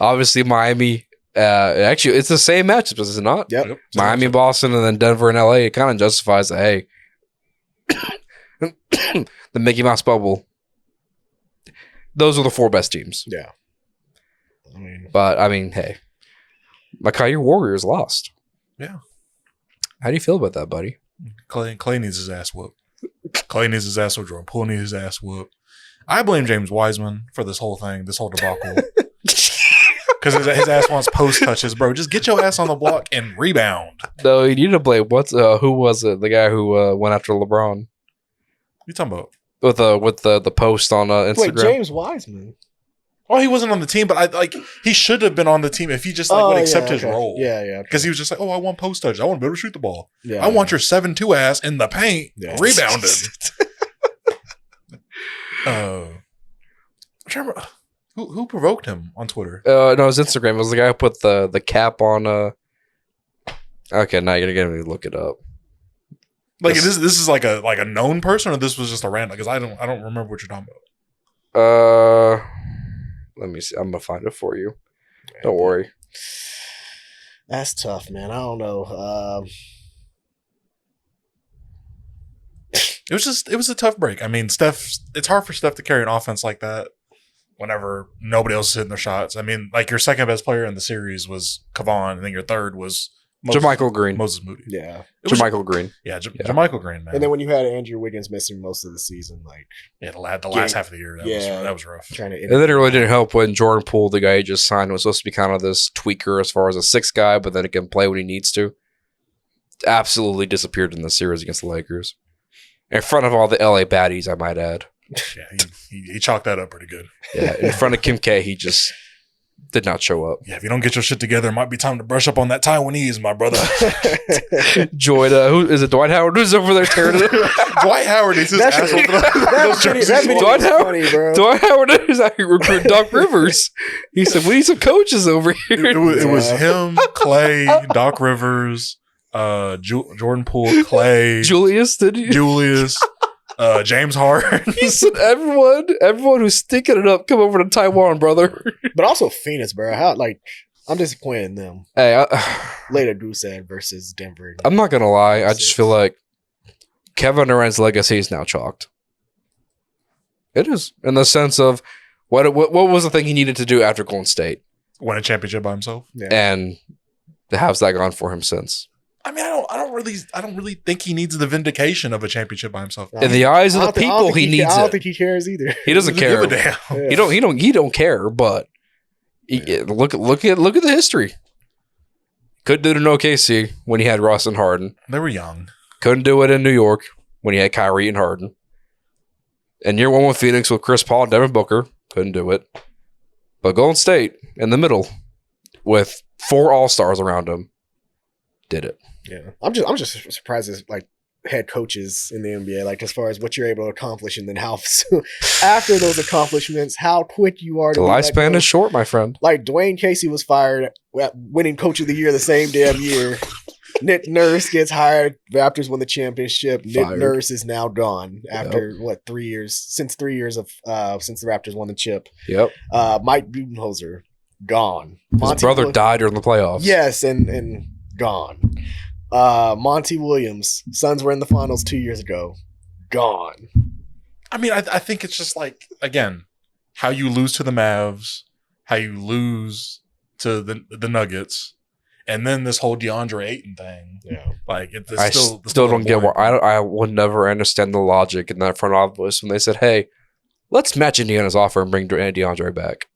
obviously Miami. Actually, it's the same matchup, is it not? Yep. Miami, Boston, and then Denver and LA. It kind of justifies that. Hey, the Mickey Mouse bubble. Those are the 4 best teams. Yeah. But I mean, hey, Makai, your Warriors lost. Yeah. How do you feel about that, buddy? Clay needs his ass whooped. Clay needs his ass whooped. Jordan Poole needs his ass whooped. I blame James Wiseman for this whole thing, this whole debacle. Because his ass wants post touches, bro. Just get your ass on the block and rebound. No, you need to blame who was it? The guy who went after LeBron You talking about? with the post on Instagram. Wait, James Wiseman. Well, he wasn't on the team, but he should have been on the team if he just would accept his role. Yeah. Because he was just like, I want post touch. I want to be able to shoot the ball. Yeah, I want your 7'2" ass in the paint, rebounded. I'm trying to remember, who provoked him on Twitter? No, it was Instagram. It was the guy who put the cap on. Okay, now you're gonna get me to look it up. Like this is like a known person, or this was just a random? Because I don't remember what you're talking about. Let me see. I'm gonna find it for you. Don't worry. That's tough, man. I don't know. It was a tough break. I mean, it's hard for Steph to carry an offense like that whenever nobody else is hitting their shots. I mean, like your second best player in the series was Kevon, and then your third was JaMychal Green. Moses Moody. Yeah. JaMychal Green. Yeah, JaMychal Green, man. And then when you had Andrew Wiggins missing most of the season, like the last half of the year, that was rough. And then it really didn't help when Jordan Poole, the guy he just signed, was supposed to be kind of this tweaker as far as a sixth guy, but then he can play when he needs to. Absolutely disappeared in the series against the Lakers. In front of all the LA baddies, I might add. Yeah, he chalked that up pretty good. Yeah, in front of Kim K, he just did not show up. Yeah, if you don't get your shit together, it might be time to brush up on that Taiwanese, my brother. Who is it? Dwight Howard who's over there tearing it up? Dwight Howard is his asshole. Dwight Howard, funny, Dwight Howard is out here recruiting Doc Rivers. He said, "We need some coaches over here." It was him, Clay, Doc Rivers, Jordan Poole, Clay, Julius, James Harden. He said, "Everyone who's sticking it up, come over to Taiwan, brother." But also Phoenix, bro. I'm disappointed in them. Hey, later Goosehead versus Denver. I'm not gonna lie. I just feel like Kevin Durant's legacy is now chalked. It is, in the sense of what was the thing he needed to do after Golden State? Win a championship by himself. Yeah. And how's that gone for him since? I mean, I don't really think he needs the vindication of a championship by himself. In the eyes of the people, he needs it. I don't think he cares either. He doesn't care. Give a damn. Yeah. He don't care. But look at the history. Couldn't do it in OKC when he had Russ and Harden. They were young. Couldn't do it in New York when he had Kyrie and Harden. And year one with Phoenix with Chris Paul and Devin Booker, couldn't do it. But Golden State in the middle with 4 All-Stars around him did it. Yeah, I'm just surprised as like head coaches in the NBA, like as far as what you're able to accomplish, and then how soon after those accomplishments, how quick you are. The lifespan is short, my friend. Like Dwayne Casey was fired, winning Coach of the Year the same damn year. Nick Nurse gets hired. Raptors win the championship. Nick Nurse is now gone after 3 years? Since 3 years of since the Raptors won the chip. Yep. Mike Budenholzer gone. His brother died during the playoffs. Yes, and gone. Monty Williams, Suns were in the finals 2 years ago. Gone. I mean, I think it's just like, again, how you lose to the Mavs, how you lose to the Nuggets, and then this whole DeAndre Ayton thing. Yeah. Like, it's I still don't get why. I would never understand the logic in that front office when they said, "Hey, let's match Indiana's offer and bring DeAndre back."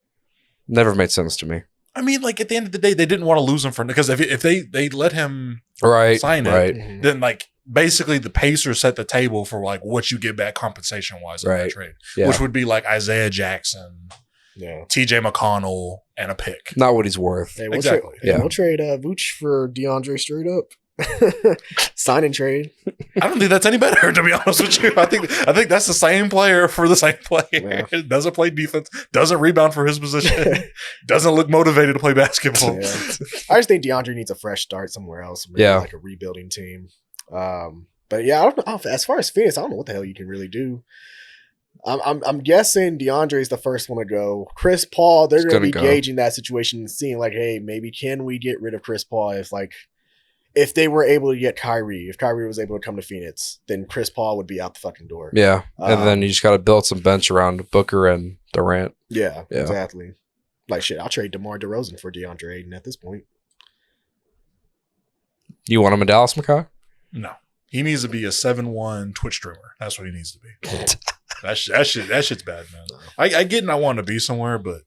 Never made sense to me. I mean, like, at the end of the day, they didn't want to lose him because if they let him sign it, then like basically the Pacers set the table for like what you get back compensation wise in that trade, which would be like Isaiah Jackson, TJ McConnell, and a pick. Not what he's worth. Hey, we'll exactly. We'll trade Vooch for DeAndre straight up. Sign and trade. I don't think that's any better, to be honest with you. I think that's the same player for the same player. Yeah. Doesn't play defense, doesn't rebound for his position, doesn't look motivated to play basketball. Yeah. I just think DeAndre needs a fresh start somewhere else. Maybe like a rebuilding team. But yeah, I don't know. As far as Phoenix, I don't know what the hell you can really do. I'm guessing DeAndre is the first one to go. Chris Paul, they're going to be gauging that situation and seeing like, hey, maybe can we get rid of Chris Paul if they were able to get Kyrie, if Kyrie was able to come to Phoenix, then Chris Paul would be out the fucking door. Yeah. And then you just got to build some bench around Booker and Durant. Yeah, exactly. Like, shit, I'll trade DeMar DeRozan for DeAndre Ayton at this point. You want him in Dallas, Makai? No. He needs to be a 7'1" Twitch streamer. That's what he needs to be. that shit's bad, man. I get and I want to be somewhere, but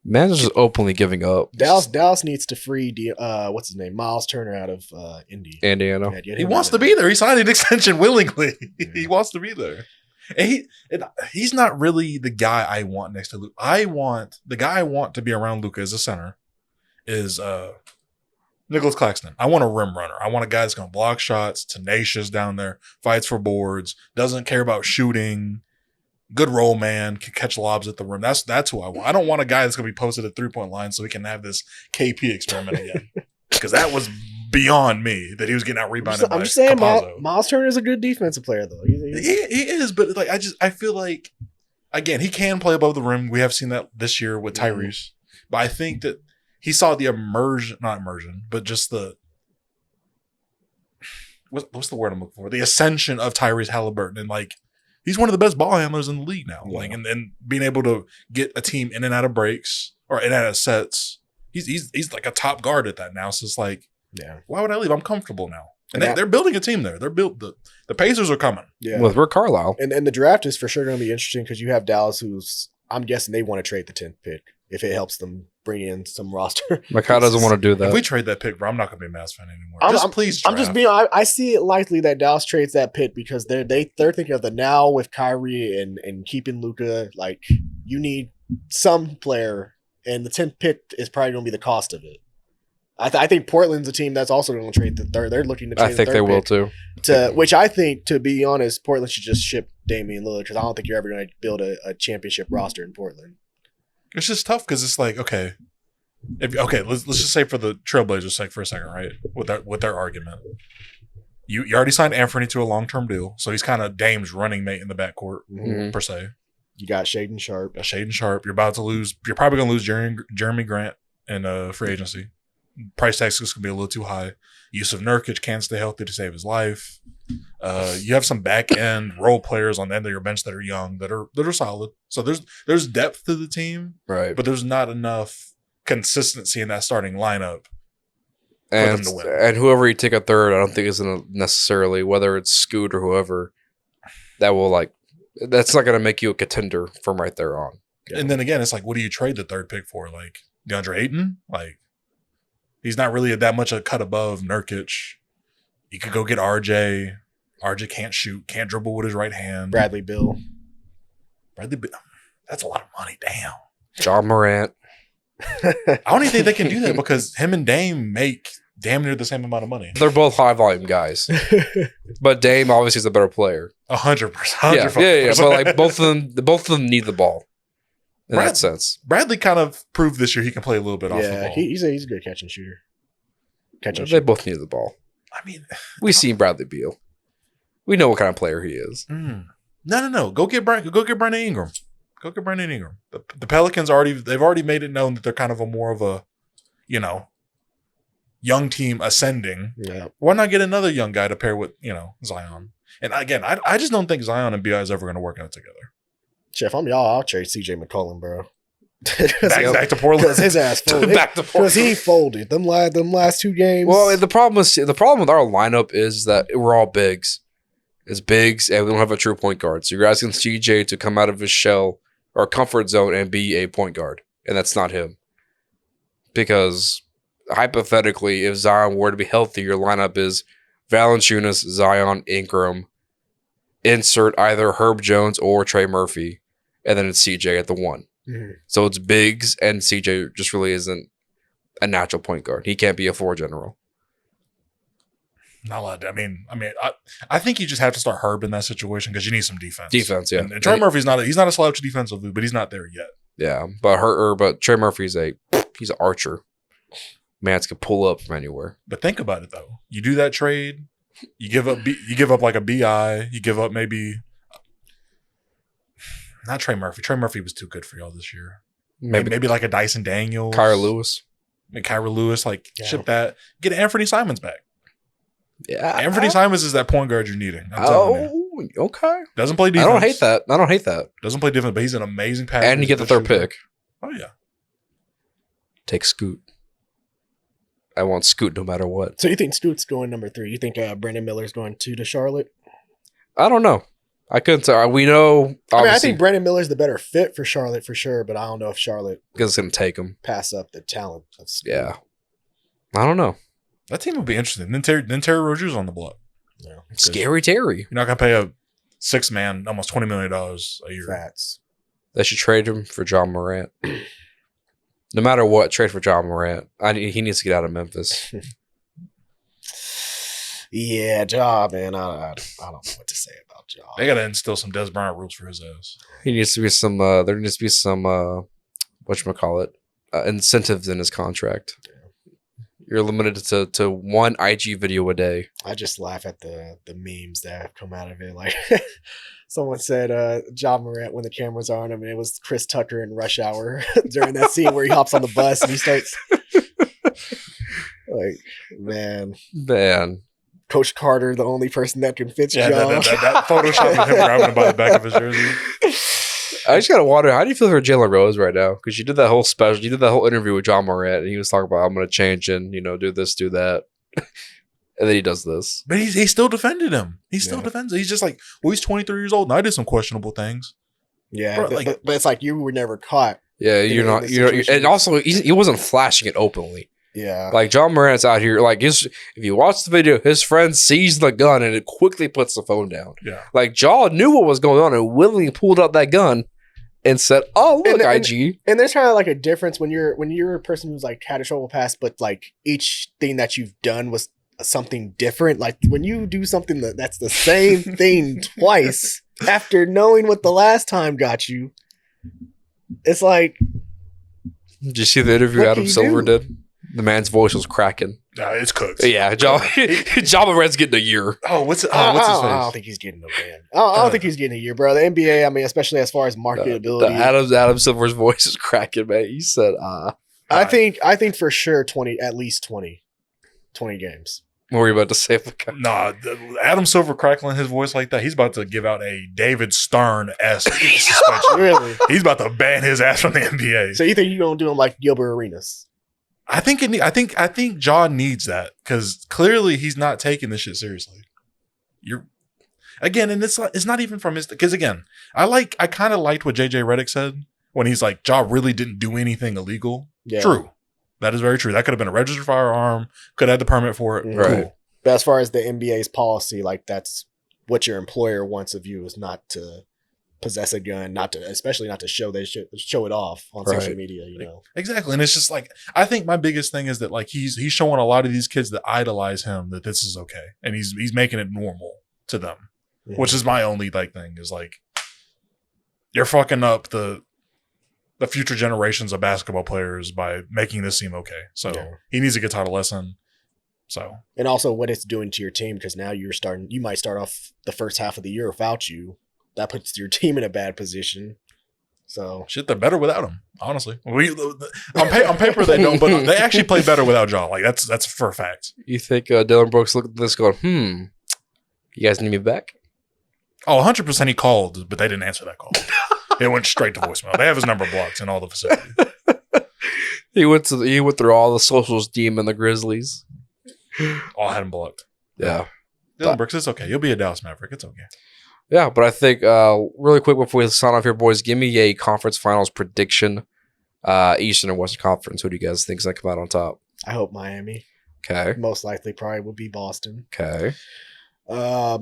man's just openly giving up. Dallas needs to free what's his name, Miles Turner out of Indiana. Yeah, he wants to be there. He signed an extension willingly. Yeah. He wants to be there. And he's not really the guy I want next to Luka. The guy I want to be around Luka as a center is Nicholas Claxton. I want a rim runner. I want a guy that's going to block shots, tenacious down there, fights for boards, doesn't care about shooting, good roll man, can catch lobs at the rim. That's who I want. I don't want a guy that's going to be posted at 3-point line so we can have this KP experiment again. Because that was beyond me that he was getting out rebounded. I'm just saying, Capazzo. Miles Turner is a good defensive player, though. He is, but like I feel like again he can play above the rim. We have seen that this year with Tyrese, but I think that he saw the not immersion, but just the what's the word I'm looking for? The ascension of Tyrese Halliburton, and like he's one of the best ball handlers in the league now. Yeah. Like and being able to get a team in and out of breaks or in and out of sets. He's like a top guard at that now. So it's like, why would I leave? I'm comfortable now. And they're building a team there. They're built. The Pacers are coming. Yeah. With Rick Carlisle. And the draft is for sure going to be interesting because you have Dallas, who's I'm guessing they want to trade the 10th pick if it helps them bring in some roster. Macau doesn't want to do that. If we trade that pick, bro, I'm not going to be a Mavs fan anymore. Please draft. I'm just being. I see it likely that Dallas trades that pick because they're thinking of the now with Kyrie and keeping Luka. Like you need some player. And the 10th pick is probably going to be the cost of it. I think Portland's a team that's also going to trade the third. They're looking to trade the third. I think they will too. Which I think, to be honest, Portland should just ship Damian Lillard because I don't think you're ever going to build a championship roster in Portland. It's just tough because it's like, let's just say for the Trailblazers' sake for a second, right? With their argument. You already signed Anthony to a long-term deal, so he's kind of Dame's running mate in the backcourt, per se. You got Shaden Sharp. You're about to lose. You're probably going to lose Jeremy Grant in free agency. Price tag is going to be a little too high. Yusuf Nurkic can't stay healthy to save his life. You have some back end role players on the end of your bench that are young, that are solid. So there's depth to the team, right? But there's not enough consistency in that starting lineup and, for them to win. And whoever you take a third, I don't think is going to necessarily, whether it's Scoot or whoever, that will that's not going to make you a contender from right there on. Yeah. And then again, it's like, what do you trade the third pick for? Like DeAndre Ayton? Like, he's not really that much a cut above Nurkic. You could go get RJ. RJ can't shoot, can't dribble with his right hand. Bradley Beal. That's a lot of money. Damn. John Morant. I don't even think they can do that because him and Dame make damn near the same amount of money. They're both high volume guys, but Dame obviously is a better player. 100%. Yeah. But like both of them need the ball in that sense. Bradley kind of proved this year he can play a little bit off the ball. He's a good catch and shooter. They both need the ball. I mean, we've seen Bradley Beal. We know what kind of player he is. No. Go get Brandon Ingram. Go get Brandon Ingram. The Pelicans they've already made it known that they're kind of more of a, young team ascending. Yeah. Why not get another young guy to pair with, Zion? And again, I just don't think Zion and B.I. is ever going to work out together. Shit, if I'm y'all, I'll trade C.J. McCollum, bro. back to Portland. Because his ass folded. Back to Portland. Because he folded them last two games. Well, the problem with our lineup is that we're all bigs. It's bigs, and we don't have a true point guard. So you're asking CJ to come out of his shell or comfort zone and be a point guard, and that's not him. Because hypothetically, if Zion were to be healthy, your lineup is Valanciunas, Zion, Ingram, insert either Herb Jones or Trey Murphy, and then it's CJ at the 1. Mm-hmm. So it's bigs, and CJ just really isn't a natural point guard. He can't be a floor general. Not a lot. I think you just have to start Herb in that situation because you need some defense. Defense, yeah. And Trey Murphy's not a slouch defensively, but he's not there yet. Yeah, but Trey Murphy's he's an archer. Mans can pull up from anywhere. But think about it though. You do that trade, you give up like a BI, you give up maybe not Trey Murphy. Trey Murphy was too good for y'all this year. Maybe like a Dyson Daniels, Kyra Lewis, ship that. Get Anthony Simons back. Yeah, Anthony Simons is that point guard you're needing. Okay. Doesn't play defense. I don't hate that. Doesn't play defense, but he's an amazing passer. And you get the third pick. Oh yeah. Take Scoot. I want Scoot no matter what. So you think Scoot's going number 3? You think Brandon Miller's going 2 to Charlotte? I don't know. I couldn't tell. We know. I think Brandon Miller's the better fit for Charlotte for sure, but I don't know if Charlotte is going to take him. Pass up the talent of Scoot. Yeah. I don't know. That team would be interesting. Then Terry Rozier's on the block. Yeah. Scary Terry. You're not going to pay a 6-man, almost $20 million a year. Fats. They should trade him for John Morant. No matter what, trade for John Morant. He needs to get out of Memphis. Yeah, Ja, man. I don't know what to say about Ja. They got to instill some Des Bryant rules for his ass. He needs to be some. There needs to be some. Whatchamacallit, incentives in his contract. You're limited to one IG video a day. I just laugh at the memes that have come out of it. Like someone said, Ja Morant when the cameras are on him, and it was Chris Tucker in Rush Hour during that scene where he hops on the bus and he starts like, man. Coach Carter, the only person that can fit Ja. That Photoshop of him grabbing him by the back of his jersey. I just gotta wonder, how do you feel for Jalen Rose right now? Because you did that whole special, you did that whole interview with John Morant, and he was talking about, I'm gonna change and do this, do that, and then he does this. But he still defended him. He still defends it. He's just like, well, he's 23 years old, and I did some questionable things. Yeah, bro, but it's like you were never caught. Yeah, you're not. And also, he wasn't flashing it openly. Yeah, like John Morant's out here. Like if you watch the video, his friend sees the gun and it quickly puts the phone down. Yeah, like Ja knew what was going on and willingly pulled out that gun and said, "Oh, look, IG." And there's kind of like a difference when you're a person who's like had a trouble past, but like each thing that you've done was something different. Like when you do something that's the same thing twice after knowing what the last time got you, it's like. Did you see the interview Adam Silver did? The man's voice was cracking. It's cooked. Yeah, Ja Morant's getting a year. Oh, what's his face? I don't think he's getting a man. I don't think he's getting a year, bro. The NBA, I mean, especially as far as marketability. Adam Silver's voice is cracking, man. He said, I think for sure at least 20 games. What were you about to say? Nah, Adam Silver crackling his voice like that, he's about to give out a David Stern-esque suspension. Really? He's about to ban his ass from the NBA. So you think you're going to do him like Gilbert Arenas? I think Ja needs that because clearly he's not taking this shit seriously. And it's not even from his, because again, I kind of liked what JJ Redick said when he's like, Ja really didn't do anything illegal. Yeah. True. That is very true. That could have been a registered firearm, could have had the permit for it. Right. Cool. But as far as the NBA's policy, like that's what your employer wants of you is not to possess a gun, especially not to show it off on social media, Exactly. And it's just like, I think my biggest thing is that like he's showing a lot of these kids that idolize him that this is okay. And he's making it normal to them. Mm-hmm. Which is my only like thing is like, you're fucking up the future generations of basketball players by making this seem okay. So he needs to get taught a lesson. So, and also what it's doing to your team, because now you might start off the first half of the year without you. That puts your team in a bad position. So shit, they're better without him. Honestly, on paper they don't, but they actually play better without Ja. Like that's for a fact. You think Dylan Brooks looked at this going, you guys need me back? Oh, 100% he called, but they didn't answer that call. It went straight to voicemail. They have his number blocked in all the facility. He went through all the socials, demon the Grizzlies. All had him blocked. Yeah. Dylan Brooks, it's okay. You'll be a Dallas Maverick. It's okay. Yeah, but I think really quick before we sign off here, boys, give me a conference finals prediction. Eastern and Western Conference. Who do you guys think is going to come out on top? I hope Miami. Okay. Most likely probably will be Boston. Okay. Throw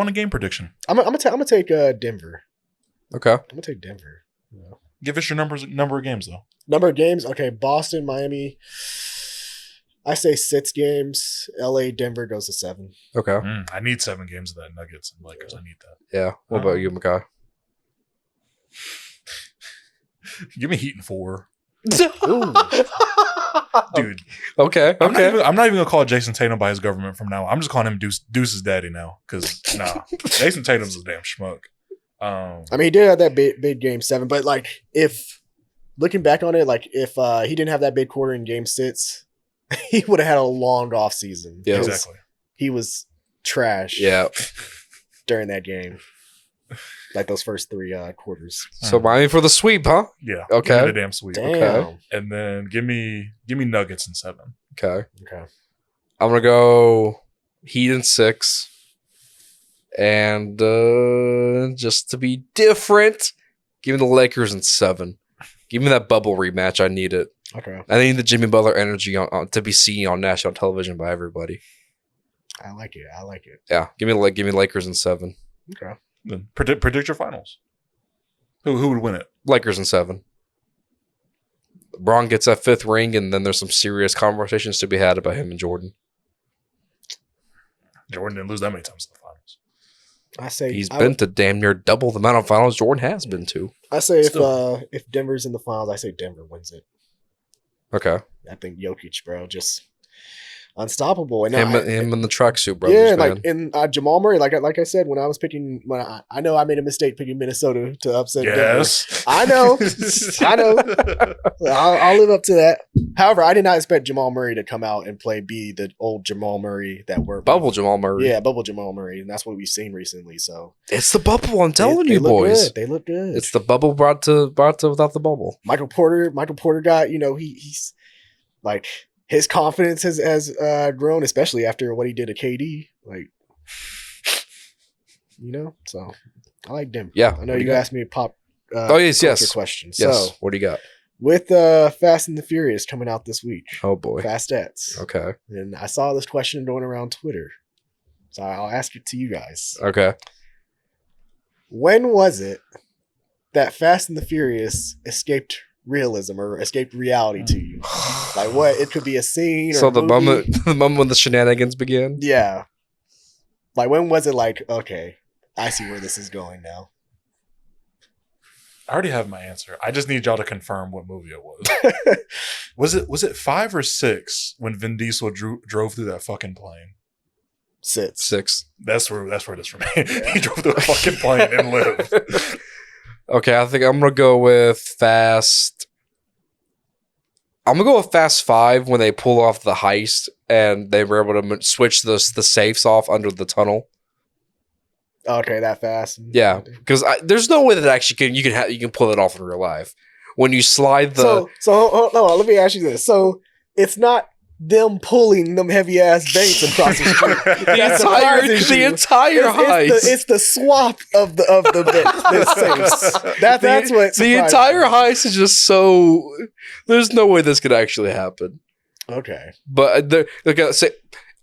in a game prediction. I'm gonna take Denver. Okay. I'm gonna take Denver. Yeah. Give us your number of games though. Number of games. Okay, Boston, Miami. I say 6 games. LA, Denver goes to 7. Okay. I need 7 games of that Nuggets and Lakers. I need that. Yeah. What about you, Makai? Give me Heat in 4. Dude. Okay. I'm not even gonna call Jason Tatum by his government from now on. I'm just calling him Deuce's daddy now. Because Jason Tatum's a damn schmuck. I mean, he did have that big game 7, but like if looking back on it, like if he didn't have that big quarter in game 6, he would have had a long off season. Yeah, exactly. He was trash. Yeah. During that game, like those first 3 quarters. So Miami for the sweep, huh? Yeah. Okay. Give me the damn sweep. Damn. Okay. And then give me Nuggets in 7. Okay. Okay. I'm gonna go Heat in 6. And just to be different, give me the Lakers in 7. Give me that bubble rematch. I need it. Okay. I need the Jimmy Butler energy to be seen on national television by everybody. I like it. I like it. Yeah, give me Lakers in 7. Okay. Then predict your finals. Who would win it? Lakers in 7. LeBron gets that 5th ring, and then there's some serious conversations to be had about him and Jordan. Jordan didn't lose that many times in the finals. I say He's been to damn near double the amount of finals Jordan has been to. I say Still. if Denver's in the finals, I say Denver wins it. Okay. I think Jokic, bro, just unstoppable. And Him in the tracksuit, brothers, yeah, man. like in Jamal Murray, like I said, when I was picking, I know I made a mistake picking Minnesota to upset Yes. Denver. I know. I'll live up to that. However, I did not expect Jamal Murray to come out and be the old Jamal Murray that we're Bubble Jamal Murray. Yeah, bubble Jamal Murray, and that's what we've seen recently. So It's the bubble, I'm telling they you, look boys. good. They look good. It's the bubble brought to without the bubble. Michael Porter got, he's like his confidence has grown, especially after what he did to KD. Like, so I like Denver. Yeah. I know you asked me pop. Yes. Question. Yes. So What do you got? with Fast and the Furious coming out this week, Oh boy. Fastettes, Okay. and I saw this question going around Twitter, so I'll ask it to you guys. Okay. When was it that Fast and the Furious escaped realism or escaped reality to you? Like what? It could be a scene. So or the a movie. moment when the shenanigans begin. Yeah. Like when was it like, okay, I see where this is going now. I already have my answer. I just need y'all to confirm what movie it was. Was it 5 or 6 when Vin Diesel drove through that fucking plane? 6. That's where it is for me. He drove through a fucking plane and lived. Okay, I think I'm gonna go with Fast. I'm gonna go with Fast 5 when they pull off the heist and they were able to switch the safes off under the tunnel. Okay, that fast. Yeah, because there's no way that actually you can pull that off in real life. When you slide the So hold on, let me ask you this. So it's not them pulling them heavy ass banks across the street. the entire heist. It's the swap of the safes. That's what the entire heist is just so. There's no way this could actually happen. Okay, but they're gonna say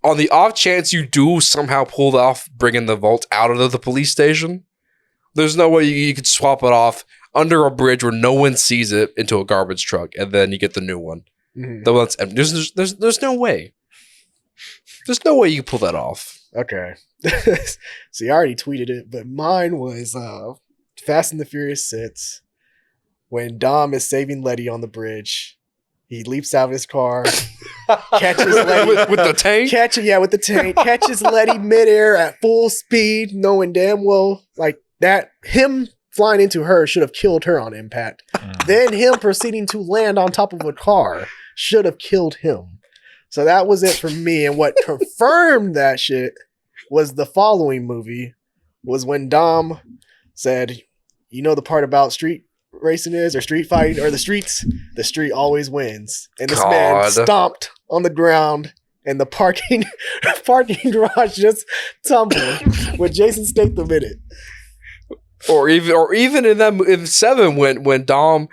on the off chance you do somehow pull off bringing the vault out of the police station. There's no way you could swap it off under a bridge where no one sees it into a garbage truck, and then you get the new one. Mm-hmm. The one's empty. There's no way. There's no way you can pull that off. Okay. See, I already tweeted it, but mine was Fast and the Furious 6 when Dom is saving Letty on the bridge. He leaps out of his car, catches Letty with the tank. With the tank, catches Letty midair at full speed, knowing damn well like that him flying into her should have killed her on impact. Then him proceeding to land on top of a car should have killed him. So that was it for me. And what confirmed that shit was the following movie was when Dom said, you know the part about street racing is or street fighting or the street always wins. And this man stomped on the ground and the parking garage just tumbled with Jason Statham in it. Or even in 7 when Dom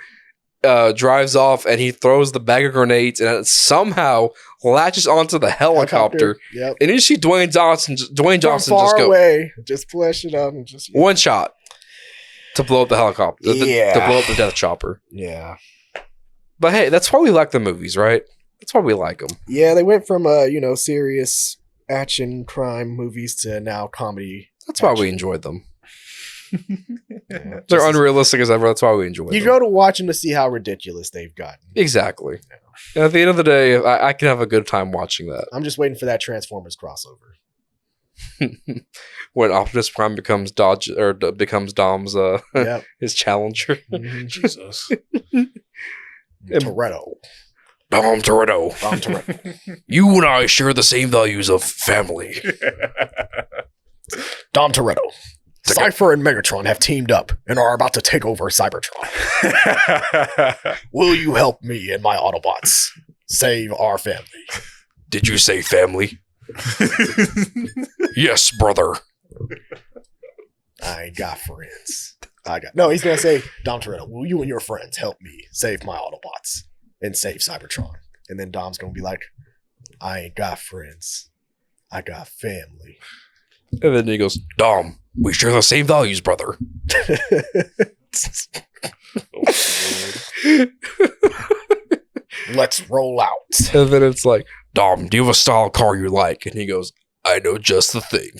drives off and he throws the bag of grenades and it somehow latches onto the helicopter. Yep. And you see Dwayne Johnson just go away, just flash it up and just one shot to blow up the helicopter. To blow up the death chopper. Yeah. But hey, that's why we like the movies, right? That's why we like them. Yeah, they went from serious action crime movies to now comedy. That's why we enjoyed them. Yeah, they're unrealistic as ever. That's why we enjoy them. You go to watch them to see how ridiculous they've gotten. Exactly. Yeah. And at the end of the day, I can have a good time watching that. I'm just waiting for that Transformers crossover. When Optimus Prime becomes Dom's his challenger. Mm-hmm. Jesus. Toretto. Dom Toretto. You and I share the same values of family. Dom Toretto. Cypher and Megatron have teamed up and are about to take over Cybertron. Will you help me and my Autobots save our family? Did you say family? Yes, brother. I ain't got friends. No, he's going to say, Dom Toretto, will you and your friends help me save my Autobots and save Cybertron? And then Dom's going to be like, I ain't got friends. I got family. And then he goes, Dom, we share the same values, brother. Let's roll out. And then it's like, Dom, do you have a style car you like? And he goes, I know just the thing.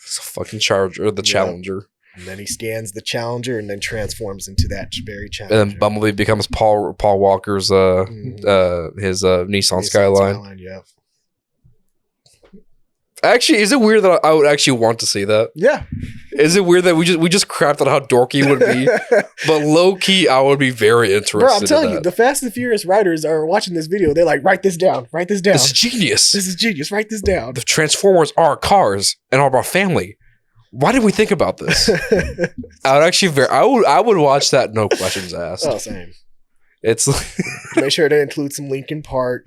It's a fucking Charger, the Challenger. And then he scans the Challenger and then transforms into that very Challenger. And then Bumblebee becomes Paul Walker's his Nissan Skyline. Yeah. Actually, is it weird that I would actually want to see that? Yeah. Is it weird that we just crafted how dorky it would be? But low key, I would be very interested. Bro, I'm telling in you, that. the Fast and Furious writers are watching this video. They're like, write this down. Write this down. This is genius. This is genius. Write this down. The Transformers are cars and are about family. Why did we think about this? I would actually I would watch that, no questions asked. Oh, same. It's Make sure to include some Linkin Park.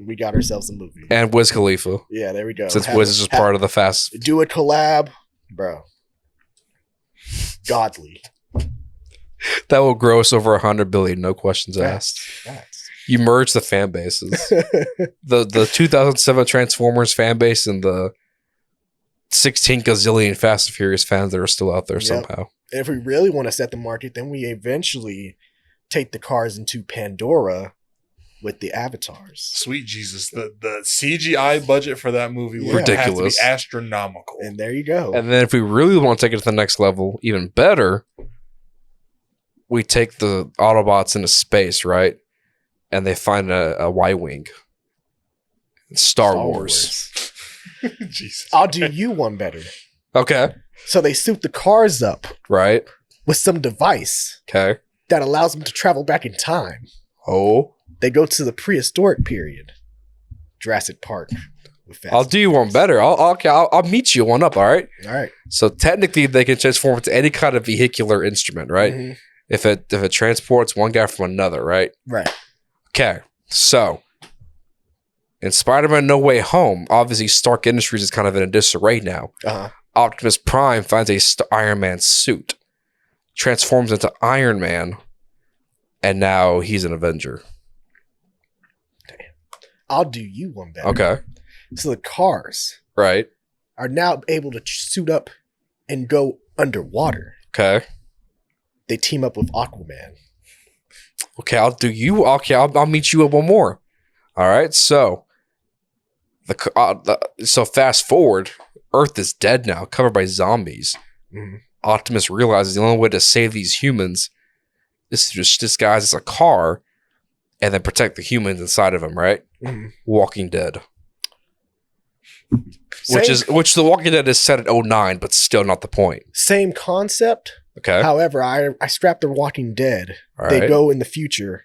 We got ourselves a movie. and Wiz Khalifa, Yeah, there we go. since Wiz is just part of the Fast. Do a collab, bro. Godly. That will gross over 100 billion, no questions asked. Facts. You merge the fan bases. the 2007 Transformers fan base and the 16 gazillion Fast and Furious fans that are still out there Yep. somehow. And if we really want to set the market, then we eventually take the cars into Pandora with the avatars. Sweet Jesus, the CGI budget for that movie would have to Ridiculous. be astronomical. And there you go. And then if we really want to take it to the next level, even better, we take the Autobots into space, right? And they find a Y-Wing. Star Wars. Jesus. I'll do you one better. Okay. So they suit the cars up Right. with some device Okay. that allows them to travel back in time. Oh. They go to the prehistoric period. Jurassic Park. With Fast I'll and do you one Furious. better. I'll meet you one up, all right? All right. So technically they can transform into any kind of vehicular instrument, right? Mhm. If it transports one guy from another, right? Right. Okay. So in Spider-Man No Way Home, obviously Stark Industries is kind of in a disarray now. Uh-huh. Optimus Prime finds a Iron Man suit, transforms into Iron Man, and now he's an Avenger. I'll do you one better. Okay. So the cars Right. are now able to suit up and go underwater. Okay. They team up with Aquaman. Okay, I'll do you. Okay, I'll meet you at one more. All right. So so fast forward, Earth is dead now, covered by zombies. Mhm. Optimus realizes the only way to save these humans is to just disguise as a car and then protect the humans inside of him, right? Mhm. Walking Dead. Same- Which The Walking Dead is set at 09, but still not the point. Same concept. Okay. However, I strapped the Walking Dead. All They right. go in the future,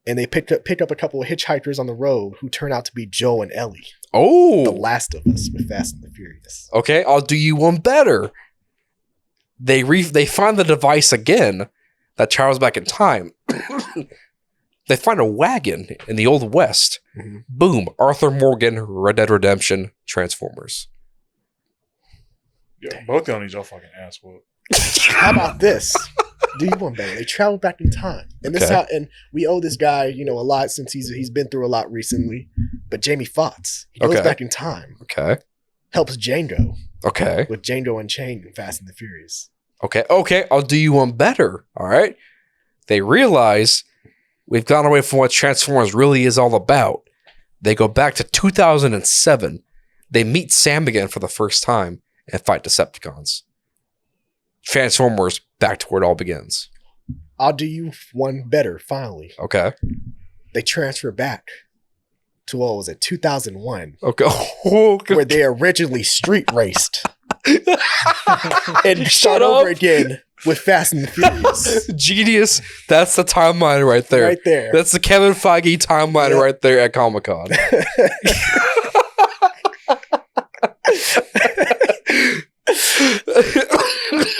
and they pick up a couple of hitchhikers on the road who turn out to be Joe and Ellie, the Oh. Last of Us with Fast and the Furious. Okay, I'll do you one better. They find the device again that travels back in time. They find a wagon in the Old West. Mhm. Boom. Arthur Morgan, Red Dead Redemption, Transformers. Yeah, both y'all need your fucking ass whooped. How about this? Do you one better? They travel back in time, and this is Okay. how. And we owe this guy, a lot since he's been through a lot recently. But Jamie Foxx, he goes Okay. back in time, Okay. helps Django Okay. with Django Unchained and Fast and the Furious. Okay. I'll do you one better. All right. They realize we've gone away from what Transformers really is all about. They go back to 2007. They meet Sam again for the first time and fight Decepticons. Transformers back to where it all begins. I'll do you one better. Finally, Okay. they transfer back to what was it, 2001, Okay. where they originally street raced and Shut start over up. again with Fast and the Furious. Genius. That's the timeline right there. Right there. That's the Kevin Feige timeline Yep. right there at Comic-Con.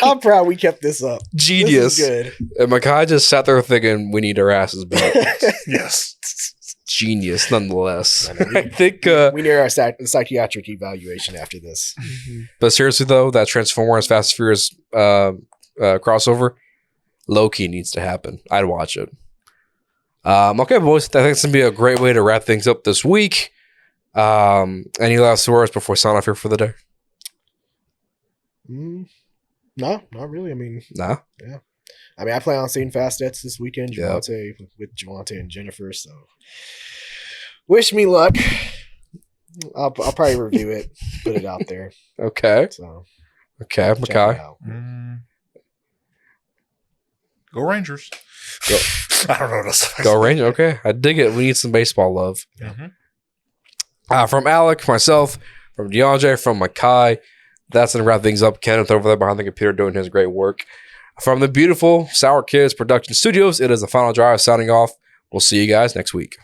I'm proud we kept this up. Genius. This is good. And my guy just sat there thinking we need our asses back. Yes. Genius, nonetheless. I know, we- I think, We need our psychiatric evaluation after this. but seriously though, that Transformers Fast and Furious crossover, low-key needs to happen. I'd watch it. Okay, boys, I think it's gonna be a great way to wrap things up this week. Any last words before we sign off here for the day? No, not really. I mean, Nah. yeah. I mean, I plan on seeing Fast Nets this weekend, Yep. with Javante and Jennifer. So, wish me luck. I'll probably review it, put it out there. Okay. So, Okay. check it Okay. out. Go Rangers. Go. I don't know what else. Go Rangers. Okay. I dig it. We need some baseball love. From Alec, myself, from DeAndre, from Makai. That's going to wrap things up. Kenneth over there behind the computer doing his great work. From the beautiful Sour Kids Production Studios, it is the Final Drive signing off. We'll see you guys next week.